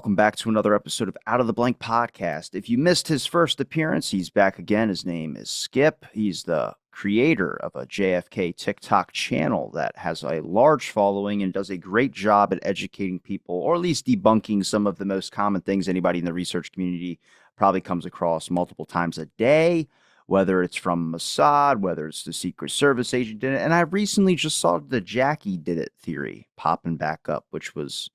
welcome back to another episode of Out of the Blank podcast. If you missed his first appearance, he's back again. His name is Skip. He's the creator of a JFK TikTok channel that has a large following and does a great job at educating people, or at least debunking some of the most common things anybody in the research community probably comes across multiple times a day, whether it's from Mossad, whether it's the Secret Service agent did it. And I recently just saw the Jackie did it theory popping back up, which was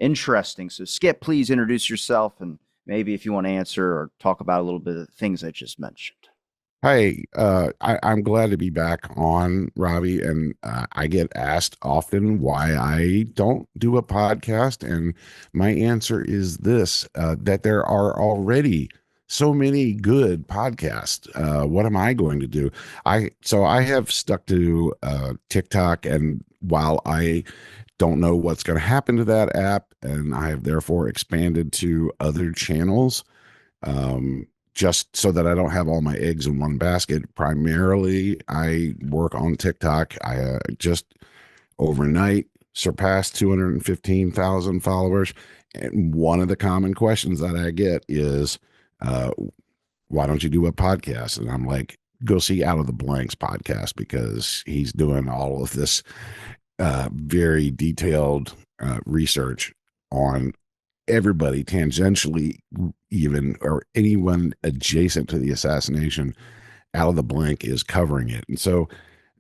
interesting. So, Skip, please introduce yourself, and maybe if you want to answer or talk about a little bit of the things I just mentioned. Hey, I'm glad to be back on, Robbie, and I get asked often why I don't do a podcast, and my answer is this, that there are already so many good podcasts. What am I going to do? I have stuck to TikTok, and while I don't know what's going to happen to that app, and I have therefore expanded to other channels, just so that I don't have all my eggs in one basket. Primarily, I work on TikTok. I just overnight surpassed 215,000 followers. And one of the common questions that I get is, why don't you do a podcast? And I'm like, go see Out of the Blanks podcast, because he's doing all of this very detailed research on everybody tangentially, even, or anyone adjacent to the assassination. Out of the Blank is covering it. And so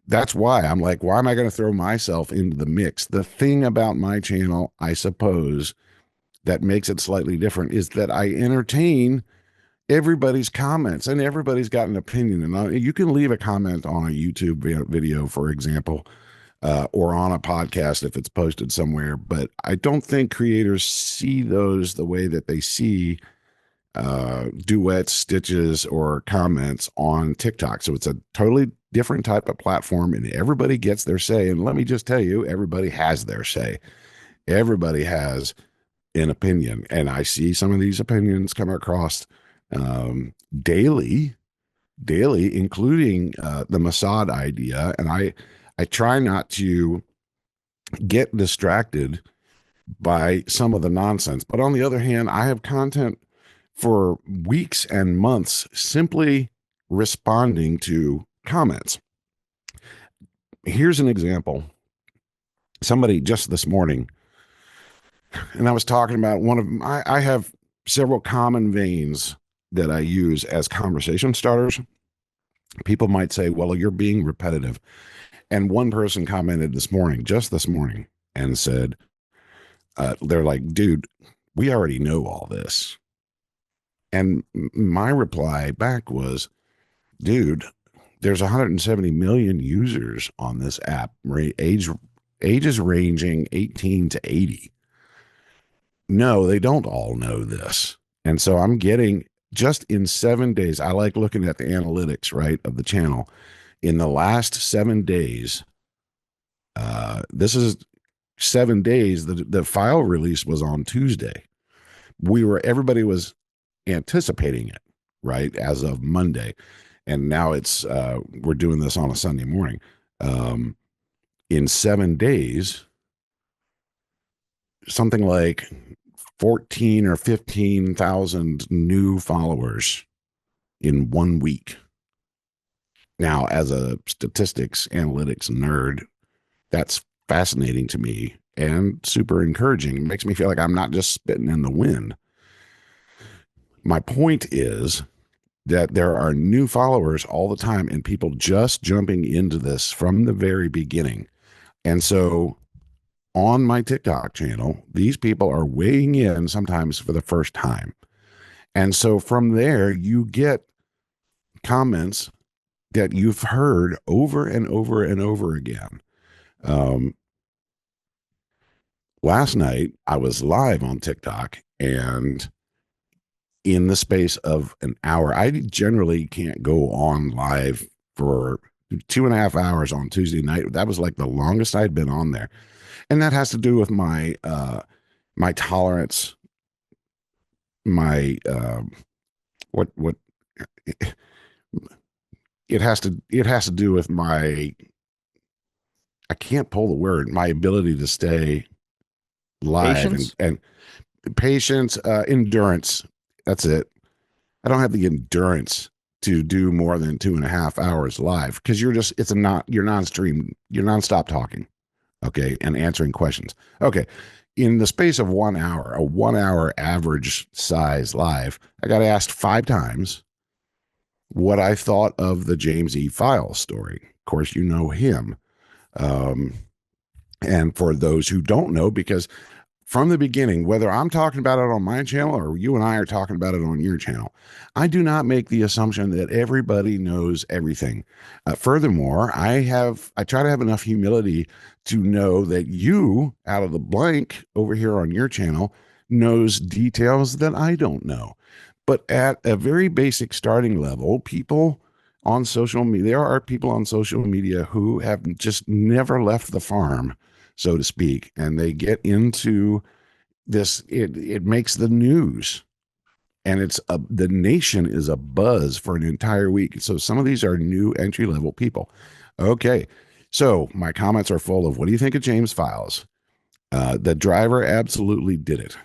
that's why I'm like, why am I going to throw myself into the mix? The thing about my channel, I suppose, that makes it slightly different is that I entertain everybody's comments, and everybody's got an opinion. And you can leave a comment on a YouTube video, for example, or on a podcast if it's posted somewhere. But I don't think creators see those the way that they see duets, stitches, or comments on TikTok. So it's a totally different type of platform, and everybody gets their say. And let me just tell you, everybody has their say. Everybody has an opinion, and I see some of these opinions come across daily, including the Mossad idea. And I try not to get distracted by some of the nonsense. But on the other hand, I have content for weeks and months simply responding to comments. Here's an example. Somebody just this morning, and I was talking about one of them. I have several common veins that I use as conversation starters. People might say, well, you're being repetitive. And one person commented just this morning, and said, they're like, dude, we already know all this. And my reply back was, dude, there's 170 million users on this app, ages ranging 18 to 80. No, they don't all know this. And so I'm getting, just in 7 days, I like looking at the analytics, right, of the channel. In the last 7 days, this is 7 days, the file release was on Tuesday. Everybody was anticipating it, right, as of Monday. And now we're doing this on a Sunday morning. In 7 days, something like 14 or 15,000 new followers in 1 week. Now, as a statistics analytics nerd, that's fascinating to me and super encouraging. It makes me feel like I'm not just spitting in the wind. My point is that there are new followers all the time, and people just jumping into this from the very beginning. And so on my TikTok channel, these people are weighing in sometimes for the first time. And so from there, you get comments that you've heard over and over and over again. Last night, I was live on TikTok, and in the space of an hour, I generally can't go on live for 2.5 hours on Tuesday night. That was like the longest I'd been on there. And that has to do with my tolerance, my what it has to do with my, I can't pull the word, my ability to stay live Patience? and Patience, endurance. That's it. I don't have the endurance to do more than 2.5 hours live because you're non-stream, you're nonstop talking, okay, and answering questions. Okay, in the space of 1 hour, a 1 hour average size live, I got asked 5 times what I thought of the James E. File story. Of course, you know him. Um, and for those who don't know, because from the beginning, whether I'm talking about it on my channel or you and I are talking about it on your channel, I do not make the assumption that everybody knows everything. Furthermore, I try to have enough humility to know that you, out of the blank over here on your channel, knows details that I don't know. But at a very basic starting level, people on social media, there are people on social media who have just never left the farm, so to speak, and they get into this. It makes the news, and the nation is a buzz for an entire week. So some of these are new entry level people. Okay, so my comments are full of what do you think of James Files? The driver absolutely did it.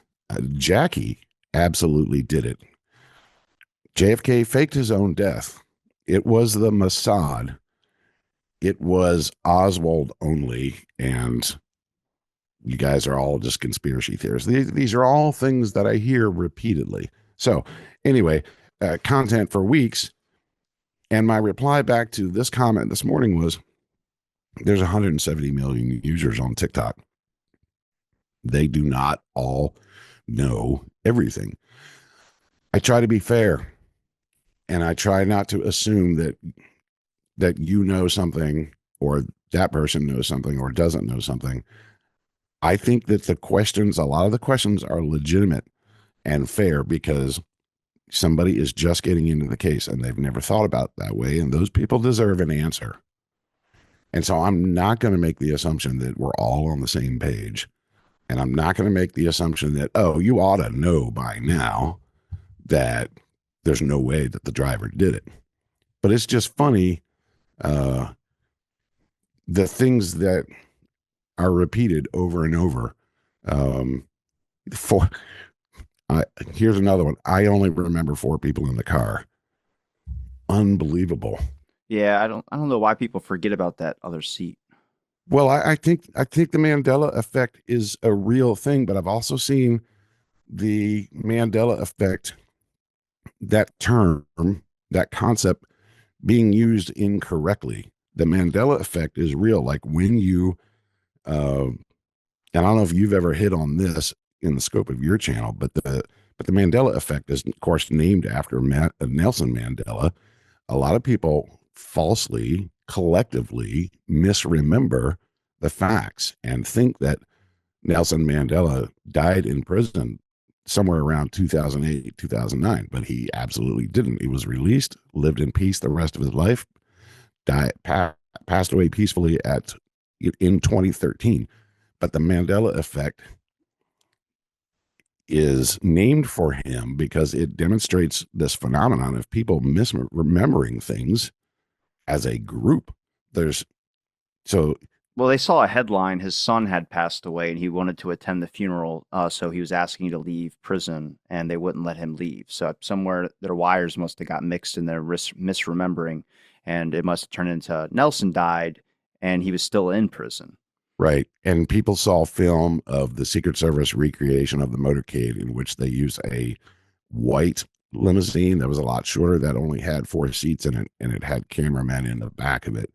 Jackie absolutely did it. JFK faked his own death. It was the Mossad. It was Oswald only, and you guys are all just conspiracy theorists. These are all things that I hear repeatedly. So, anyway, content for weeks. And my reply back to this comment this morning was there's 170 million users on TikTok. They do not all know everything. I try to be fair, and I try not to assume that you know something or that person knows something or doesn't know something. I think that a lot of the questions are legitimate and fair because somebody is just getting into the case and they've never thought about it that way. And those people deserve an answer. And so I'm not going to make the assumption that we're all on the same page. And I'm not going to make the assumption that, oh, you ought to know by now that there's no way that the driver did it. But it's just funny, the things that are repeated over and over. Um, for Here's another one. I only remember 4 people in the car. Unbelievable. Yeah, I don't know why people forget about that other seat. Well, I think the Mandela effect is a real thing, but I've also seen the Mandela effect, that term, that concept being used incorrectly. The Mandela effect is real. Like when you, and I don't know if you've ever hit on this in the scope of your channel, but the Mandela effect is, of course, named after Nelson Mandela. A lot of people falsely, collectively misremember the facts and think that Nelson Mandela died in prison somewhere around 2008, 2009, but he absolutely didn't. He was released, lived in peace the rest of his life, passed away peacefully in 2013. But the Mandela effect is named for him because it demonstrates this phenomenon of people misremembering things as a group. There's so Well, they saw a headline. His son had passed away, and he wanted to attend the funeral. So he was asking to leave prison, and they wouldn't let him leave. So somewhere their wires must have got mixed in their misremembering, and it must have turned into Nelson died, and he was still in prison. right, and people saw film of the Secret Service recreation of the motorcade in which they used a white limousine that was a lot shorter that only had 4 seats in it, and it had cameramen in the back of it.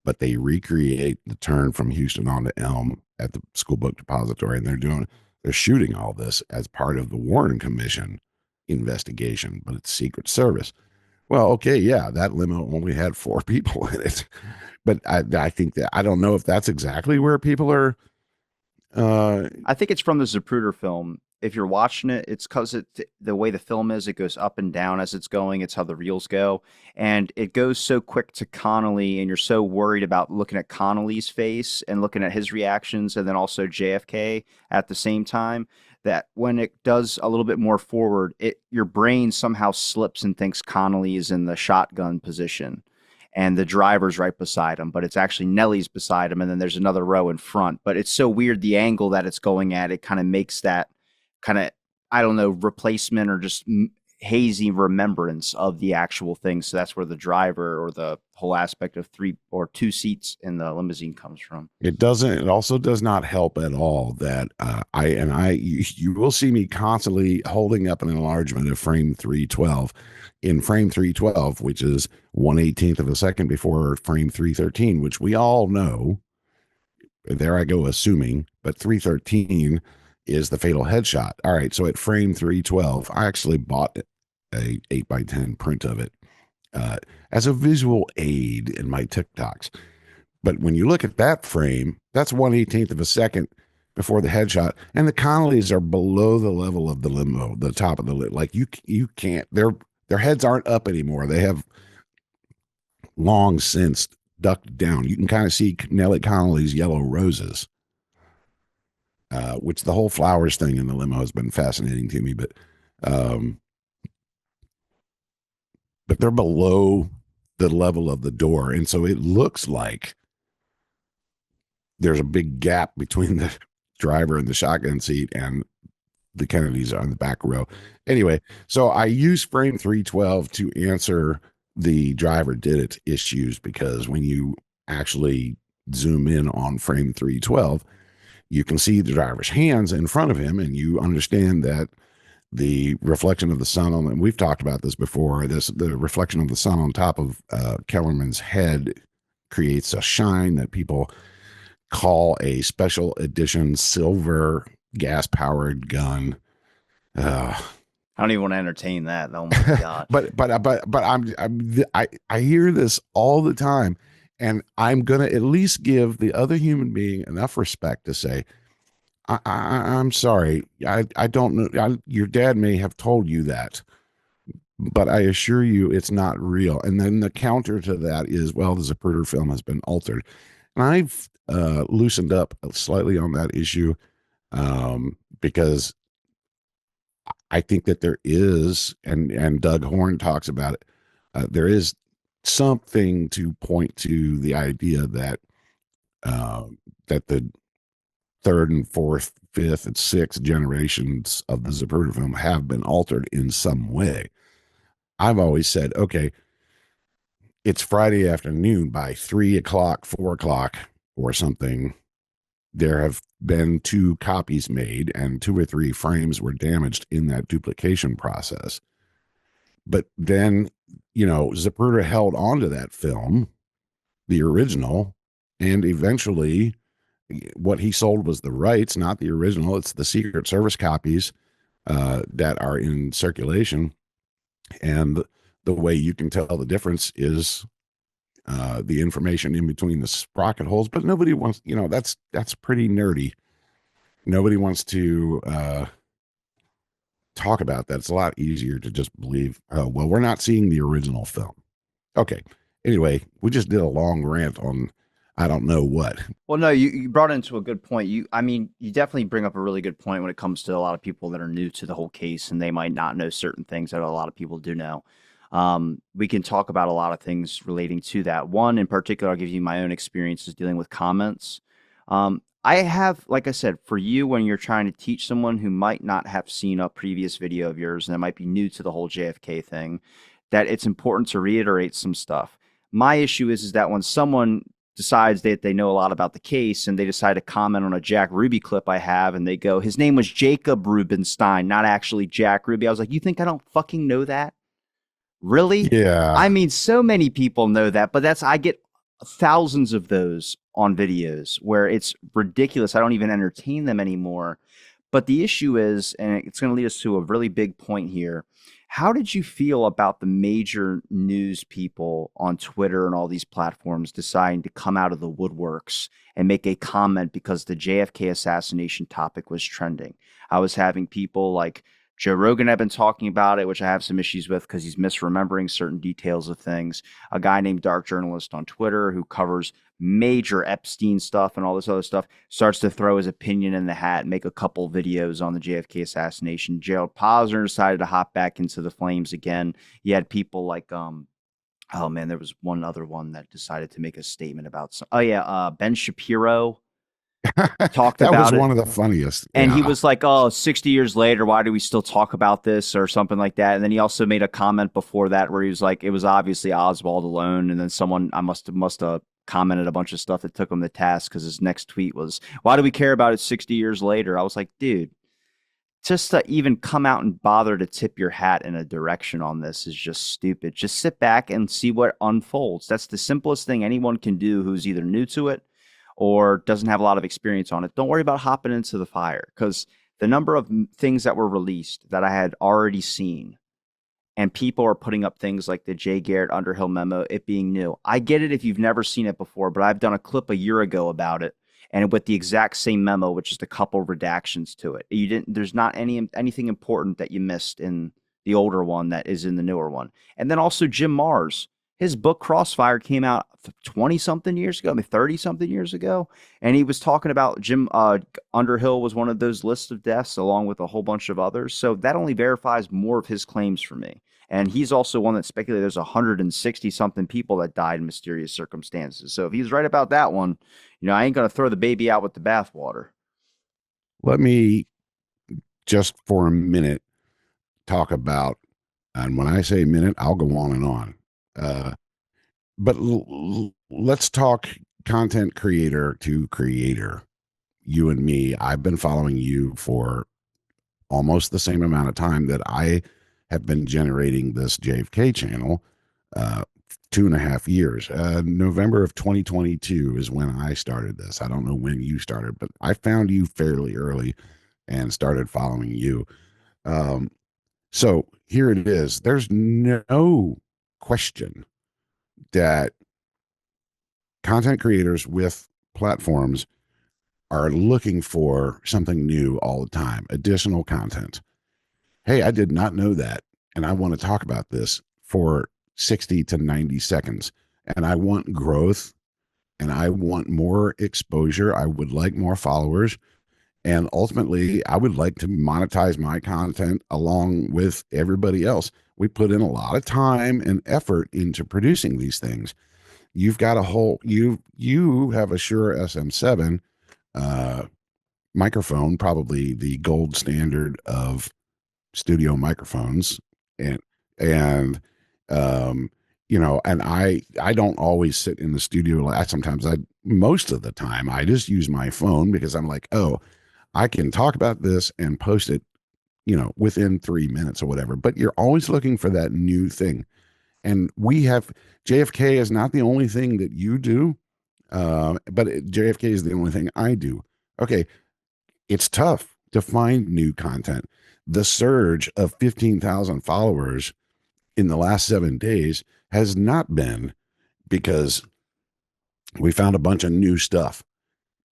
But they recreate the turn from Houston on to Elm at the school book depository, and they're shooting all this as part of the Warren Commission investigation, but it's Secret Service. Well, okay, yeah, that limo only had 4 people in it, but I think that I don't know if that's exactly where people are. I think it's from the Zapruder film. If you're watching it, it's because the way the film is, it goes up and down as it's going. It's how the reels go. And it goes so quick to Connolly, and you're so worried about looking at Connolly's face and looking at his reactions, and then also JFK at the same time, that when it does a little bit more forward, your brain somehow slips and thinks Connolly is in the shotgun position and the driver's right beside him, but it's actually Nellie's beside him, and then there's another row in front. But it's so weird the angle that it's going at. It kind of makes that kind of I don't know, replacement or just hazy remembrance of the actual thing. So that's where the driver or the whole aspect of 3 or 2 seats in the limousine comes from. It doesn't. It also does not help at all that you will see me constantly holding up an enlargement of frame 312. In frame 312, which is 1/18 of a second before frame 313, which we all know. There I go assuming, but 313 is the fatal headshot. All right, so at frame 312, I actually bought a 8x10 print of it uh, as a visual aid in my TikToks. But when you look at that frame, that's 1/18 of a second before the headshot, and the Connollys are below the level of the limo, the top of the lid. Like you can't. Their heads aren't up anymore. They have long since ducked down. You can kind of see Nellie Connolly's yellow roses, which the whole flowers thing in the limo has been fascinating to me. Um, but they're below the level of the door, and so it looks like there's a big gap between the driver and the shotgun seat, and the Kennedys are on the back row. Anyway, so I use frame 312 to answer the driver did it issues, because when you actually zoom in on frame 312, you can see the driver's hands in front of him, and you understand that the reflection of the sun on, and we've talked about this before, the reflection of the sun on top of Kellerman's head creates a shine that people call a special edition silver gas powered gun. I don't even want to entertain that. Oh my god! I hear this all the time, and I'm gonna at least give the other human being enough respect to say, I'm sorry, I don't know. Your dad may have told you that, but I assure you it's not real. And then the counter to that is, well, the Zapruder film has been altered, and I've loosened up slightly on that issue, because I think that there is, and Doug Horn talks about it, there is something to point to the idea that that the third and fourth, fifth, and sixth generations of the Zapruder film have been altered in some way. I've always said, okay, it's Friday afternoon by 3 o'clock, 4 o'clock, or something. There have been 2 copies made, and 2 or 3 frames were damaged in that duplication process. But then, Zapruder held on to that film, the original, and eventually what he sold was the rights, not the original. It's the Secret Service copies that are in circulation. And the way you can tell the difference is the information in between the sprocket holes. But nobody wants, that's pretty nerdy. Nobody wants to talk about that. It's a lot easier to just believe, oh, well, we're not seeing the original film. Okay. Anyway, we just did a long rant on I don't know what. Well, no, you brought into a good point. You definitely bring up a really good point when it comes to a lot of people that are new to the whole case, and they might not know certain things that a lot of people do know. We can talk about a lot of things relating to that. One in particular, I'll give you my own experiences dealing with comments. I have, like I said, for you, when you're trying to teach someone who might not have seen a previous video of yours and that might be new to the whole JFK thing, that it's important to reiterate some stuff. My issue is that when someone decides that they know a lot about the case and they decide to comment on a Jack Ruby clip I have, and they go, his name was Jacob Rubenstein, not actually Jack Ruby. I was like, you think I don't fucking know that? Really? Yeah. I mean, so many people know that, but I get thousands of those on videos where it's ridiculous. I don't even entertain them anymore. But the issue is, and it's going to lead us to a really big point here. How did you feel about the major news people on Twitter and all these platforms deciding to come out of the woodworks and make a comment because the JFK assassination topic was trending? I was having people like Joe Rogan have been talking about it, which I have some issues with because he's misremembering certain details of things. A guy named Dark Journalist on Twitter who covers major Epstein stuff and all this other stuff starts to throw his opinion in the hat and make a couple videos on the JFK assassination. Gerald Posner decided to hop back into the flames again. You had people like, oh man, there was one other one that decided to make a statement about Ben Shapiro. talked That was about it. one of the funniest. And he Yeah. was like, "Oh, 60 years later, why do we still talk about this?" or something like that. And then he also made a comment before that where he was like, "It was obviously Oswald alone." And then someone I must have commented a bunch of stuff that took him to task because his next tweet was, "Why do we care about it 60 years later?" I was like, "Dude, just to even come out and bother to tip your hat in a direction on this is just stupid. Just sit back and see what unfolds. That's the simplest thing anyone can do who's either new to it or doesn't have a lot of experience on it. Don't worry about hopping into the fire because the number of things that were released that I had already seen and people are putting up things like the Jay Garrett Underhill memo, it being new. I get it if you've never seen it before, but I've done a clip a year ago about it, and with the exact same memo, which is a couple redactions to it. You didn't. There's not anything important that you missed in the older one that is in the newer one. And then also Jim Mars, his book Crossfire came out 20 something years ago, I mean 30 something years ago, and he was talking about Jim Underhill was one of those lists of deaths along with a whole bunch of others. So that only verifies more of his claims for me. And he's also one that speculated there's 160 something people that died in mysterious circumstances. So if he's right about that one, I ain't going to throw the baby out with the bathwater. Let me just for a minute talk about, and when I say minute, I'll go on and on. Uh, but let's talk content creator to creator. You and me, I've been following you for almost the same amount of time that I have been generating this JFK channel, uh, 2.5 years. November of 2022 is when I started this. I don't know when you started, but I found you fairly early and started following you. Um, so here it is. There's no question that content creators with platforms are looking for something new all the time, additional content. Hey, I did not know that. And I want to talk about this for 60 to 90 seconds. And I want growth and I want more exposure. I would like more followers. And ultimately, I would like to monetize my content along with everybody else. We put in a lot of time and effort into producing these things. You've got a whole you have a Shure SM7 uh, microphone, probably the gold standard of studio microphones, and and um and I don't always sit in the studio. Sometimes I most of the time I just use my phone because I'm like, oh, I can talk about this and post it, within 3 minutes or whatever. But you're always looking for that new thing. And we have JFK is not the only thing that you do, but JFK is the only thing I do. Okay, it's tough to find new content. The surge of 15,000 followers in the last 7 days has not been because we found a bunch of new stuff,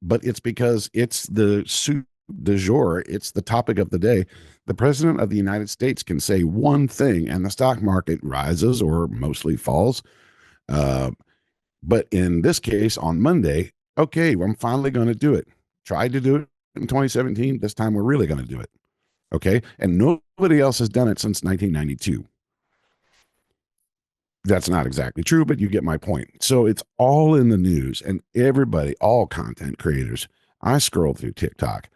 but it's because it's the soup du jour. It's the topic of the day. The president of the United States can say one thing and the stock market rises or mostly falls. Uh, but in this case, on Monday, okay, well, I'm finally going to do it. Tried to do it in 2017. This time we're really going to do it. Okay. And nobody else has done it since 1992. That's not exactly true, but you get my point. So it's all in the news, and everybody, all content creators, I scroll through TikTok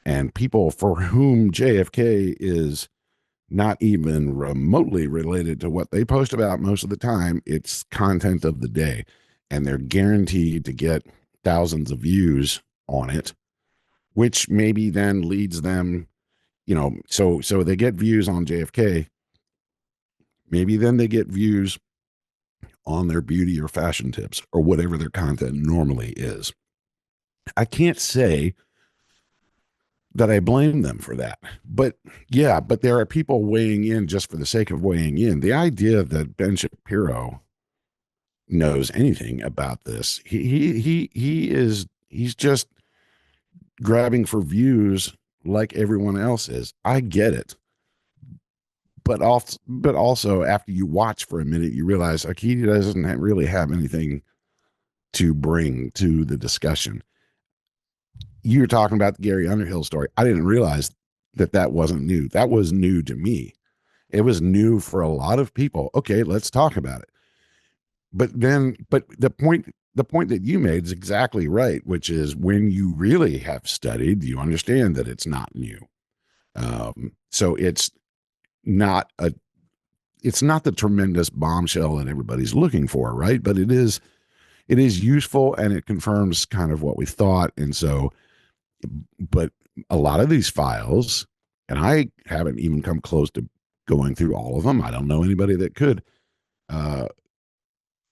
and people for whom JFK is not even remotely related to what they post about most of the time, it's content of the day. And they're guaranteed to get thousands of views on it, which maybe then leads them, so they get views on JFK. Maybe then they get views on their beauty or fashion tips or whatever their content normally is. I can't say that I blame them for that. But yeah, but there are people weighing in just for the sake of weighing in. The idea that Ben Shapiro knows anything about this, he's just grabbing for views like everyone else is. I get it. But also after you watch for a minute, you realize like he doesn't really have anything to bring to the discussion. You're talking about the Gary Underhill story. I didn't realize that wasn't new. That was new to me. It was new for a lot of people. Okay, let's talk about it. But the point the point that you made is exactly right, which is when you really have studied, you understand that it's not new. So not a it's not the tremendous bombshell that everybody's looking for, right? But it is useful, and it confirms kind of what we thought. And so, but a lot of these files, and I haven't even come close to going through all of them. I don't know anybody that could. Uh,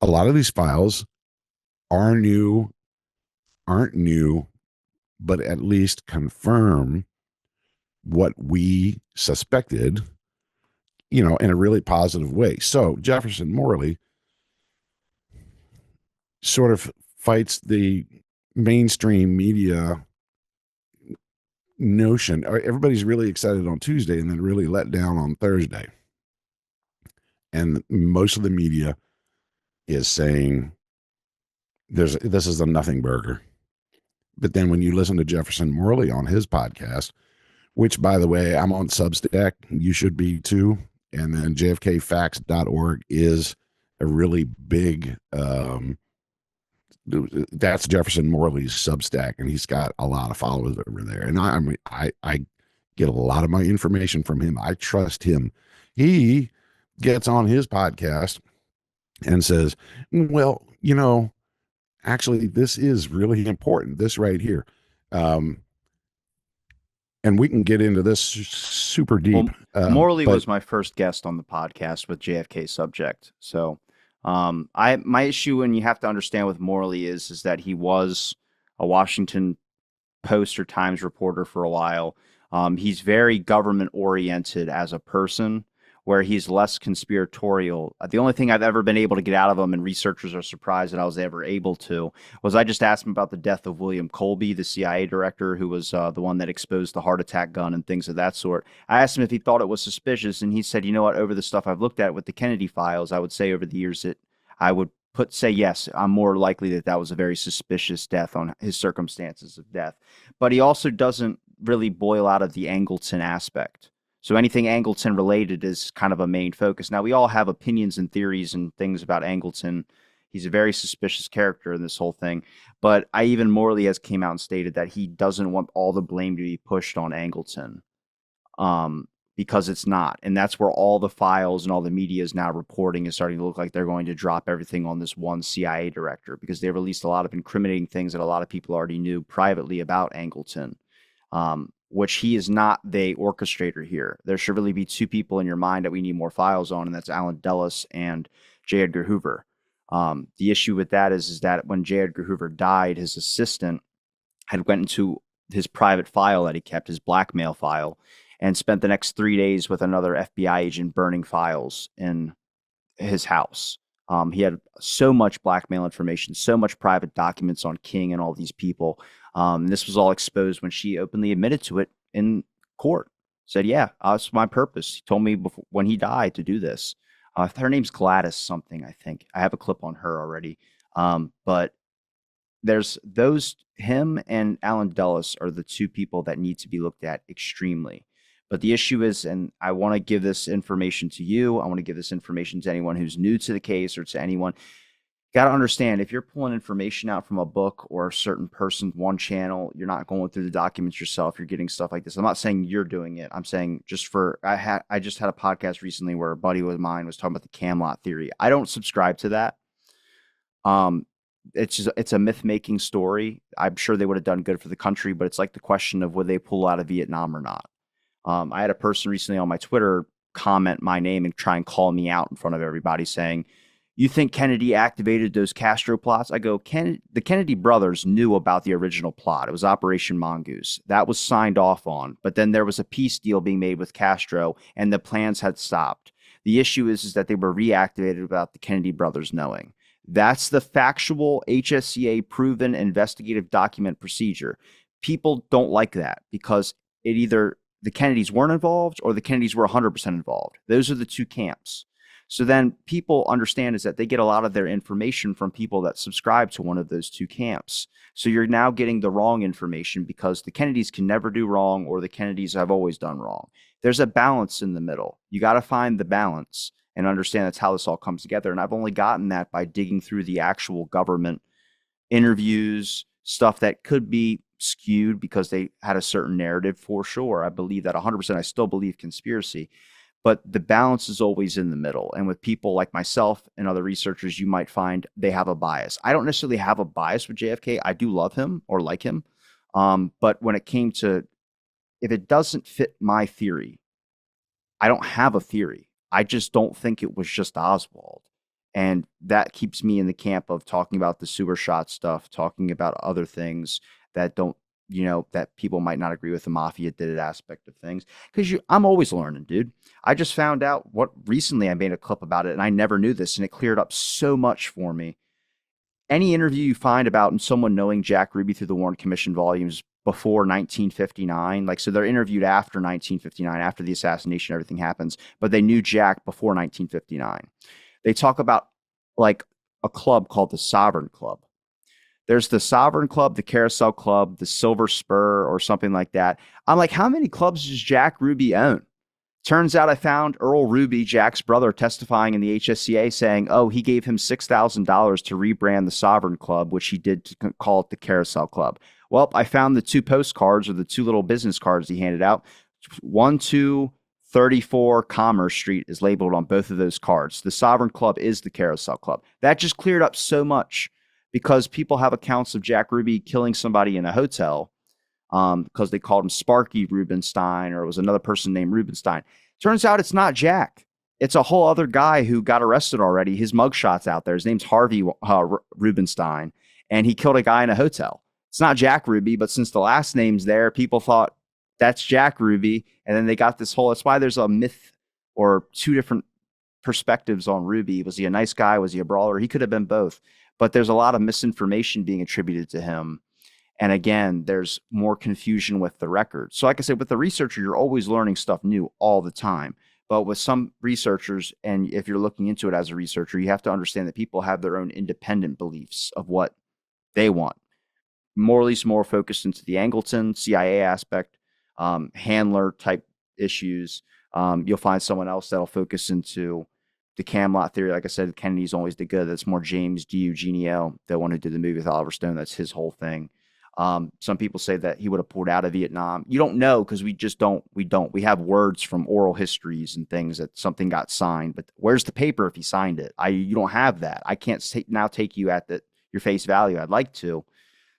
a lot of these files are new, aren't new, but at least confirm what we suspected, in a really positive way. So Jefferson Morley sort of fights the mainstream media notion. Everybody's really excited on Tuesday and then really let down on Thursday. And most of the media is saying this is a nothing burger. But then when you listen to Jefferson Morley on his podcast, which, by the way, I'm on Substack, you should be too. And then jfkfacts.org is a really big, that's Jefferson Morley's Substack, and he's got a lot of followers over there. And I get a lot of my information from him. I trust him. He gets on his podcast and says, well, actually, this is really important, this right here. And we can get into this super deep. Morley was my first guest on the podcast with JFK subject. So my issue, and you have to understand with Morley is that he was a Washington Post or Times reporter for a while. He's very government oriented as a person, where he's less conspiratorial. The only thing I've ever been able to get out of him, and researchers are surprised that I was ever able to, was I just asked him about the death of William Colby, the CIA director, who was the one that exposed the heart attack gun and things of that sort. I asked him if he thought it was suspicious, and he said, you know what, over the stuff I've looked at with the Kennedy files, I would say over the years that I would say yes, I'm more likely that was a very suspicious death on his circumstances of death. But he also doesn't really boil out of the Angleton aspect. So anything Angleton related is kind of a main focus. Now, we all have opinions and theories and things about Angleton. He's a very suspicious character in this whole thing. But Morley has came out and stated that he doesn't want all the blame to be pushed on Angleton, because it's not. And that's where all the files and all the media is now reporting is starting to look like they're going to drop everything on this one CIA director, because they released a lot of incriminating things that a lot of people already knew privately about Angleton. Which he is not the orchestrator here. There should really be two people in your mind that we need more files on, and that's Alan Dulles and J. Edgar Hoover. The issue with that is that when J. Edgar Hoover died, his assistant had went into his private file that he kept, his blackmail file, and spent the next 3 days with another FBI agent burning files in his house. He had so much blackmail information, so much private documents on King and all these people. This was all exposed when she openly admitted to it in court. Said, yeah, that's my purpose. He told me when he died to do this. Her name's Gladys something, I think. I have a clip on her already. But there's him and Alan Dulles are the two people that need to be looked at extremely. But the issue is, and I want to give this information to you, I want to give this information to anyone who's new to the case or to anyone. Got to understand, if you're pulling information out from a book or a certain person, one channel, you're not going through the documents yourself. You're getting stuff like this. I'm not saying you're doing it. I'm saying I just had a podcast recently where a buddy of mine was talking about the Camelot theory. I don't subscribe to that. It's a myth-making story. I'm sure they would have done good for the country, but it's like the question of would they pull out of Vietnam or not. I had a person recently on my Twitter comment my name and try and call me out in front of everybody saying, you think Kennedy activated those Castro plots? I go, the Kennedy brothers knew about the original plot. It was Operation Mongoose. That was signed off on. But then there was a peace deal being made with Castro, and the plans had stopped. The issue is that they were reactivated without the Kennedy brothers knowing. That's the factual HSCA proven investigative document procedure. People don't like that because it either the Kennedys weren't involved or the Kennedys were 100% involved. Those are the two camps. So then people understand is that they get a lot of their information from people that subscribe to one of those two camps. So you're now getting the wrong information because the Kennedys can never do wrong or the Kennedys have always done wrong. There's a balance in the middle. You got to find the balance and understand that's how this all comes together. And I've only gotten that by digging through the actual government interviews, stuff that could be skewed because they had a certain narrative for sure. I believe that 100%. I still believe conspiracy, but the balance is always in the middle. And with people like myself and other researchers, you might find they have a bias. I don't necessarily have a bias with JFK. I do love him or like him. But when it came to, if it doesn't fit my theory, I don't have a theory. I just don't think it was just Oswald. And that keeps me in the camp of talking about the sewer shot stuff, talking about other things that don't, that people might not agree with the mafia did it aspect of things. Because I'm always learning, dude. I just found out what recently I made a clip about it and I never knew this and it cleared up so much for me. Any interview you find about someone knowing Jack Ruby through the Warren Commission volumes before 1959, like, so they're interviewed after 1959, after the assassination, everything happens, but they knew Jack before 1959. They talk about like a club called the Sovereign Club. There's the Sovereign Club, the Carousel Club, the Silver Spur, or something like that. I'm like, how many clubs does Jack Ruby own? Turns out I found Earl Ruby, Jack's brother, testifying in the HSCA saying, oh, he gave him $6,000 to rebrand the Sovereign Club, which he did to call it the Carousel Club. Well, I found the two postcards or the two little business cards he handed out. 1234 Commerce Street is labeled on both of those cards. The Sovereign Club is the Carousel Club. That just cleared up so much because people have accounts of Jack Ruby killing somebody in a hotel because they called him Sparky Rubenstein, or it was another person named Rubenstein. Turns out it's not Jack. It's a whole other guy who got arrested already. His mugshot's out there. His name's Harvey Rubenstein, and he killed a guy in a hotel. It's not Jack Ruby, but since the last name's there, people thought that's Jack Ruby, and then they got this whole. That's why there's a myth or two different perspectives on Ruby. Was he a nice guy? Was he a brawler? He could have been both, but there's a lot of misinformation being attributed to him. And again, there's more confusion with the record. So like I said, with the researcher, you're always learning stuff new all the time. But with some researchers, and if you're looking into it as a researcher, you have to understand that people have their own independent beliefs of what they want. Morley's more focused into the Angleton, CIA aspect, handler type issues. You'll find someone else that'll focus into the Camelot theory. Like I said, Kennedy's always the good. That's more James D. Eugenio, the one who did the movie with Oliver Stone. That's his whole thing. Some people say that he would have pulled out of Vietnam. You don't know because we just don't. We have words from oral histories and things that something got signed, but where's the paper if he signed it? You don't have that. I can't now take you at your face value. I'd like to.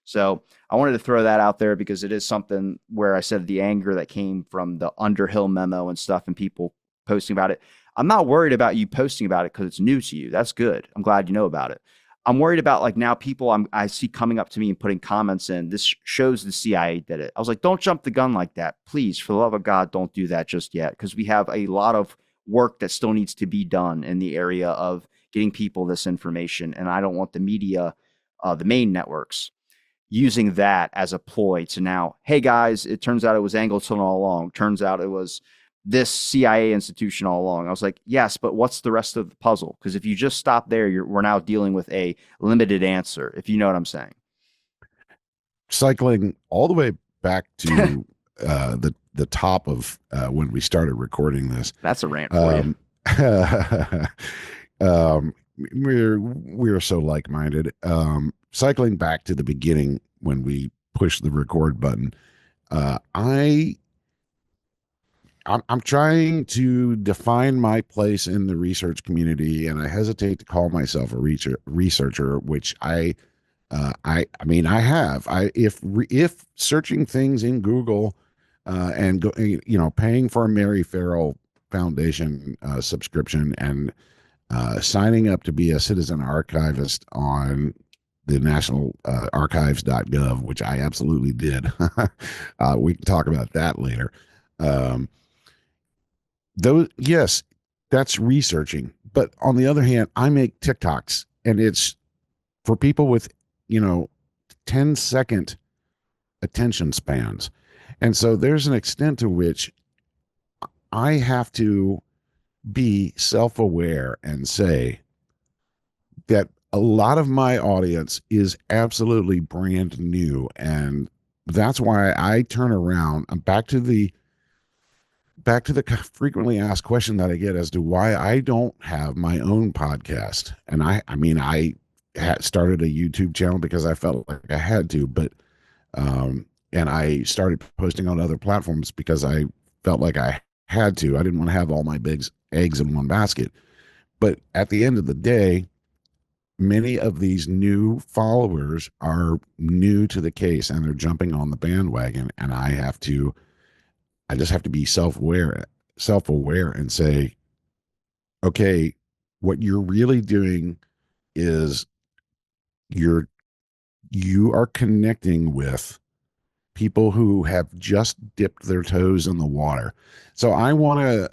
So I wanted to throw that out there because it is something where I said the anger that came from the Underhill memo and stuff and people posting about it. I'm not worried about you posting about it because it's new to you. That's good. I'm glad you know about it. I'm worried about like now people I see coming up to me and putting comments in. This shows the CIA did it. I was like, don't jump the gun like that. Please, for the love of God, don't do that just yet. Because we have a lot of work that still needs to be done in the area of getting people this information. And I don't want the media, the main networks, using that as a ploy to now, hey guys, it turns out it was Angleton all along. Turns out it was this CIA institution all along. I was like, yes, but what's the rest of the puzzle? Because if you just stop there, we're now dealing with a limited answer, if you know what I'm saying. Cycling all the way back to the top of when we started recording this. That's a rant for you. We're so like-minded. Cycling back to the beginning when we pushed the record button, I'm trying to define my place in the research community, and I hesitate to call myself a researcher, which I mean, I have. If searching things in Google and paying for a Mary Farrell Foundation subscription and signing up to be a citizen archivist on the National Archives.gov, which I absolutely did. We can talk about that later. Yes, that's researching. But on the other hand, I make TikToks, and it's for people with 10-second attention spans. And so there's an extent to which I have to be self-aware and say that a lot of my audience is absolutely brand new. And that's why I turn around and back to the frequently asked question that I get as to why I don't have my own podcast. And I mean, I started a YouTube channel because I felt like I had to, but and I started posting on other platforms because I felt like I had to. I didn't want to have all my big eggs in one basket. But at the end of the day, many of these new followers are new to the case and they're jumping on the bandwagon, and I just have to be self-aware and say, okay, what you're really doing is you're you are connecting with people who have just dipped their toes in the water. So I want to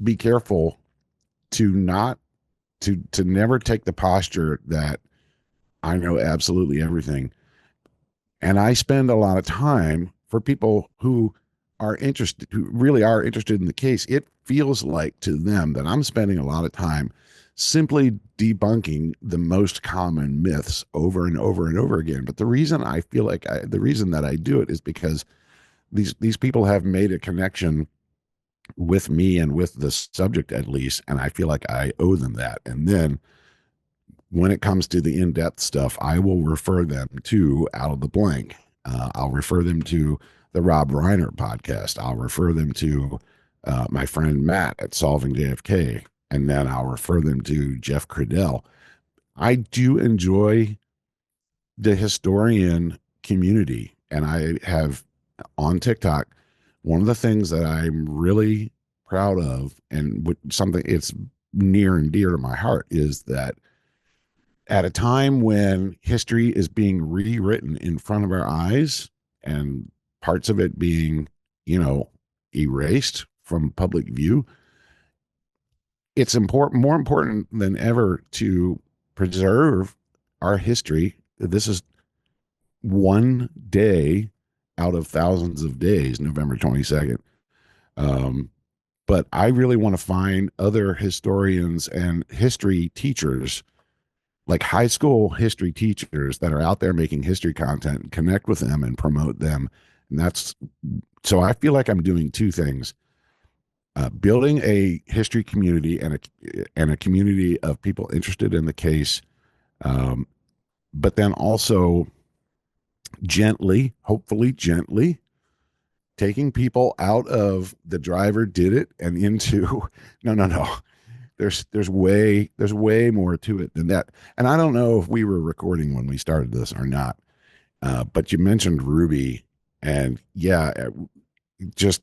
be careful to not to never take the posture that I know absolutely everything. And I spend a lot of time for people who who really are interested in the case. It feels like to them that I'm spending a lot of time simply debunking the most common myths over and over and over again. But the reason I feel like the reason that I do it is because these people have made a connection with me and with the subject at least, and I feel like I owe them that. And then when it comes to the in-depth stuff, I will refer them to Out of the Blank. I'll refer them to the Rob Reiner podcast. I'll refer them to my friend Matt at Solving JFK, and then I'll refer them to Jeff Cradell. I do enjoy the historian community, and I have on TikTok. One of the things that I'm really proud of, and something it's near and dear to my heart, is that at a time when history is being rewritten in front of our eyes and parts of it being, you know, erased from public view, it's more important than ever to preserve our history. This is one day out of thousands of days, November 22nd. Um, but I really want to find other historians and history teachers, like high school history teachers that are out there making history content, and connect with them and promote them. And that's so I feel like I'm doing two things: building a history community and a community of people interested in the case, um, but then also gently, hopefully gently, taking people out of the driver did it and into no. There's way more to it than that. And I don't know if we were recording when we started this or not, but you mentioned Ruby, and yeah, just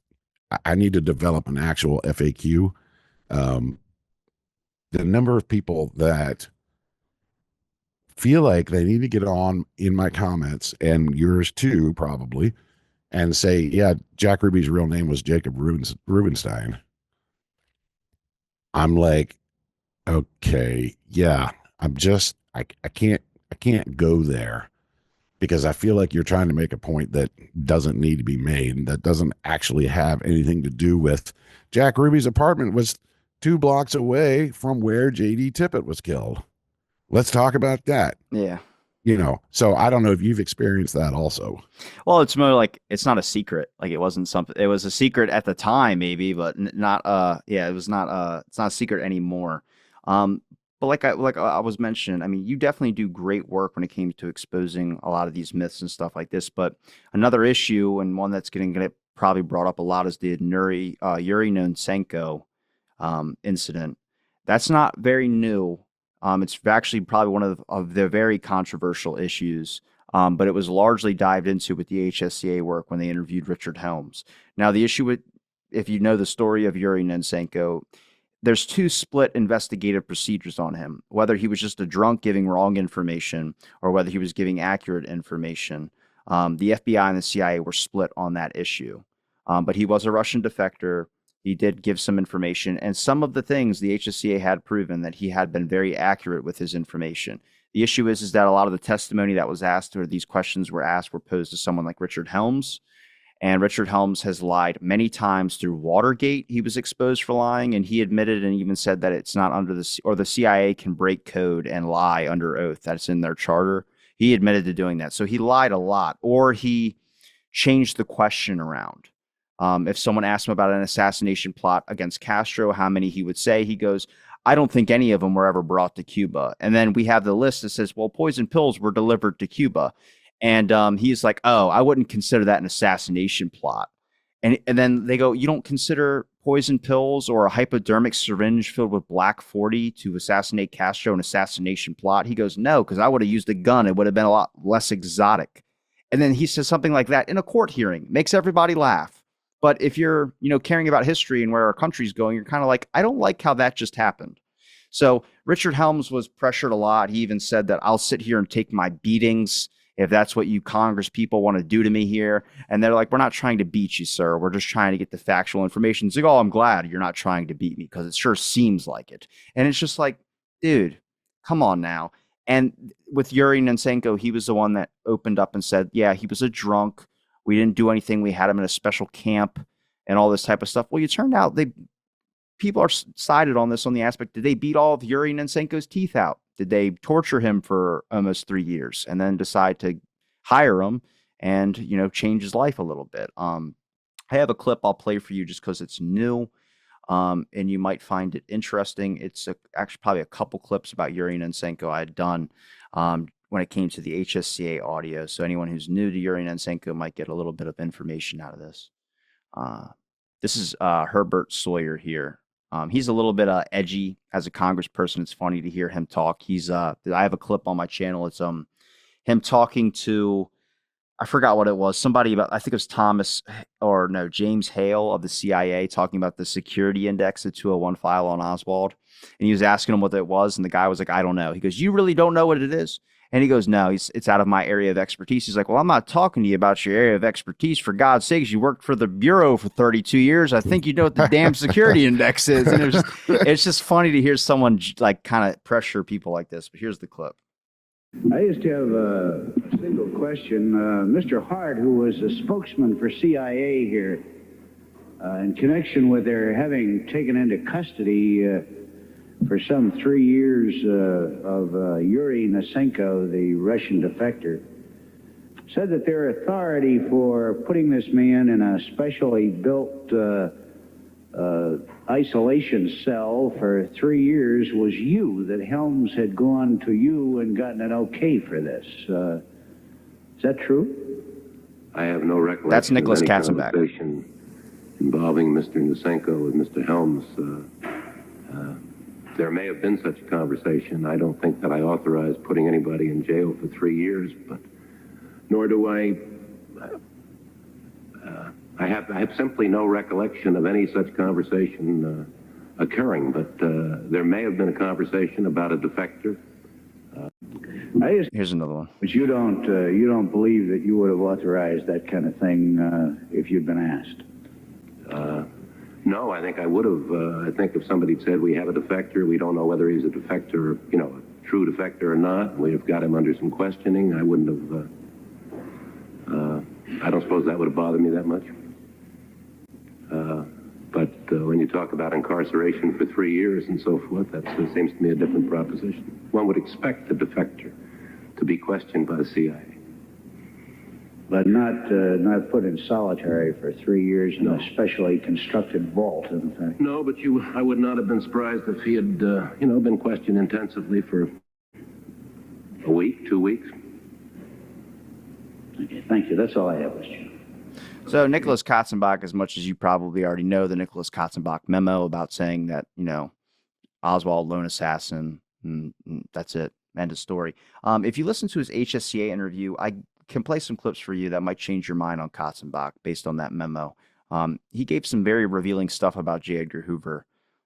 I need to develop an actual FAQ. Um, the number of people that feel like they need to get on in my comments and yours too, probably, and say, yeah, Jack Ruby's real name was Jacob Rubenstein. I'm like, okay, yeah, I can't go there because I feel like you're trying to make a point that doesn't need to be made, that doesn't actually have anything to do with Jack Ruby's apartment was 2 blocks away from where JD Tippett was killed. Let's talk about that. Yeah. So I don't know if you've experienced that also. Well, it's more like it's not a secret. Like it wasn't something. It was a secret at the time, maybe, but not. Yeah, it was not. It's not a secret anymore. Um, but like I was mentioning, I mean, you definitely do great work when it came to exposing a lot of these myths and stuff like this. But another issue, and one that's going to get probably brought up a lot, is the Yuri Nosenko incident. That's not very new. It's actually probably one of the very controversial issues, but it was largely dived into with the HSCA work when they interviewed Richard Helms. Now, the issue with, if you know the story of Yuri Nosenko, there's two split investigative procedures on him, whether he was just a drunk giving wrong information or whether he was giving accurate information. The FBI and the CIA were split on that issue. But he was a Russian defector. He did give some information, and some of the things the HSCA had proven that he had been very accurate with his information. The issue is that a lot of the testimony that was asked or these questions were asked were posed to someone like Richard Helms, and Richard Helms has lied many times through Watergate. He was exposed for lying, and he admitted and even said that it's not under the CIA can break code and lie under oath. That's in their charter. He admitted to doing that. So he lied a lot, or he changed the question around. If someone asked him about an assassination plot against Castro, how many he would say, he goes, I don't think any of them were ever brought to Cuba. And then we have the list that says, well, poison pills were delivered to Cuba. And he's like, oh, I wouldn't consider that an assassination plot. And then they go, you don't consider poison pills or a hypodermic syringe filled with black 40 to assassinate Castro an assassination plot? He goes, no, because I would have used a gun. It would have been a lot less exotic. And then he says something like that in a court hearing, makes everybody laugh. But if you're, caring about history and where our country's going, you're kind of like, I don't like how that just happened. So Richard Helms was pressured a lot. He even said that I'll sit here and take my beatings if that's what you Congress people want to do to me here. And they're like, we're not trying to beat you, sir. We're just trying to get the factual information. It's like, oh, I'm glad you're not trying to beat me because it sure seems like it. And it's just like, dude, come on now. And with Yuri Nosenko, he was the one that opened up and said, yeah, he was a drunk. We didn't do anything. We had him in a special camp and all this type of stuff. Well, you turned out people are sided on this on the aspect, did they beat all of Yuri Nosenko's teeth out? Did they torture him for almost 3 years and then decide to hire him and, change his life a little bit? I have a clip I'll play for you just because it's new and you might find it interesting. It's actually probably a couple clips about Yuri Nosenko I had done when it came to the HSCA audio. So anyone who's new to Yuri Nosenko might get a little bit of information out of this. This is Herbert Sawyer here. He's a little bit edgy as a congressperson. It's funny to hear him talk. I have a clip on my channel. It's him talking to, I forgot what it was. Somebody about, I think it was James Hale of the CIA talking about the security index, the 201 file on Oswald. And he was asking him what it was. And the guy was like, I don't know. He goes, you really don't know what it is? And he goes, no, it's out of my area of expertise. He's like, well, I'm not talking to you about your area of expertise. For God's sakes, you worked for the Bureau for 32 years. I think you know what the damn security index is. And it's just funny to hear someone like kind of pressure people like this. But here's the clip. I used to have a single question. Mr. Hart, who was a spokesman for CIA here, in connection with their having taken into custody for some 3 years of Yuri Nosenko, the Russian defector, said that their authority for putting this man in a specially built isolation cell for 3 years was you, that Helms had gone to you and gotten an okay for this. Is that true? I have no recollection. That's Nicholas of any Katzenbach. Conversation involving Mr. Nosenko with Mr. Helms. There may have been such a conversation. I don't think that I authorized putting anybody in jail for 3 years, but nor do I have simply no recollection of any such conversation occurring, but there may have been a conversation about a defector. Here's another one. But you don't believe that you would have authorized that kind of thing if you'd been asked? No, I think I would have. I think if somebody said we have a defector, we don't know whether he's a defector, a true defector or not, we have got him under some questioning, I wouldn't have, I don't suppose that would have bothered me that much. But when you talk about incarceration for 3 years and so forth, that seems to me a different proposition. One would expect the defector to be questioned by the CIA. But not put in solitary for 3 years in a specially constructed vault, in fact. No, but I would not have been surprised if he had, been questioned intensively for a week, 2 weeks. Okay, thank you. That's all I have, Mr. Chairman. So Nicholas Katzenbach, as much as you probably already know, the Nicholas Katzenbach memo about saying that, Oswald, lone assassin, and that's it, end of story. If you listen to his HSCA interview, I can play some clips for you that might change your mind on Katzenbach based on that memo. He gave some very revealing stuff about J. Edgar Hoover.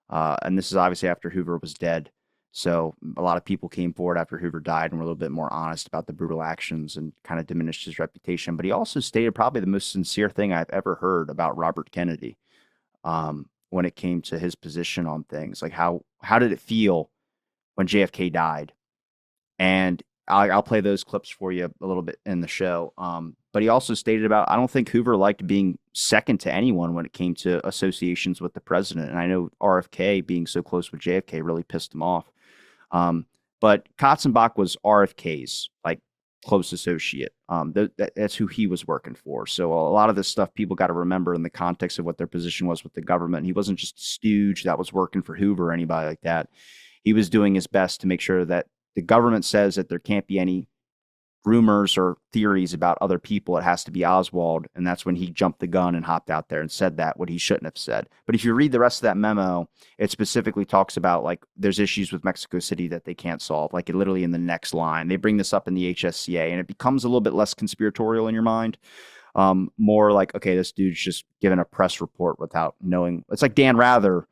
And this is obviously after Hoover was dead. So a lot of people came forward after Hoover died and were a little bit more honest about the brutal actions and kind of diminished his reputation. But he also stated probably the most sincere thing I've ever heard about Robert Kennedy when it came to his position on things. Like how did it feel when JFK died? And I'll play those clips for you a little bit in the show. But he also stated about, I don't think Hoover liked being second to anyone when it came to associations with the president. And I know RFK being so close with JFK really pissed him off. But Katzenbach was RFK's like close associate. That's who he was working for. So a lot of this stuff people got to remember in the context of what their position was with the government. He wasn't just a stooge that was working for Hoover or anybody like that. He was doing his best to make sure that the government says that there can't be any rumors or theories about other people. It has to be Oswald. And that's when he jumped the gun and hopped out there and said that, what he shouldn't have said. But if you read the rest of that memo, it specifically talks about like there's issues with Mexico City that they can't solve. Like literally in the next line, they bring this up in the HSCA and it becomes a little bit less conspiratorial in your mind. More like, okay, this dude's just giving a press report without knowing. It's like Dan Rather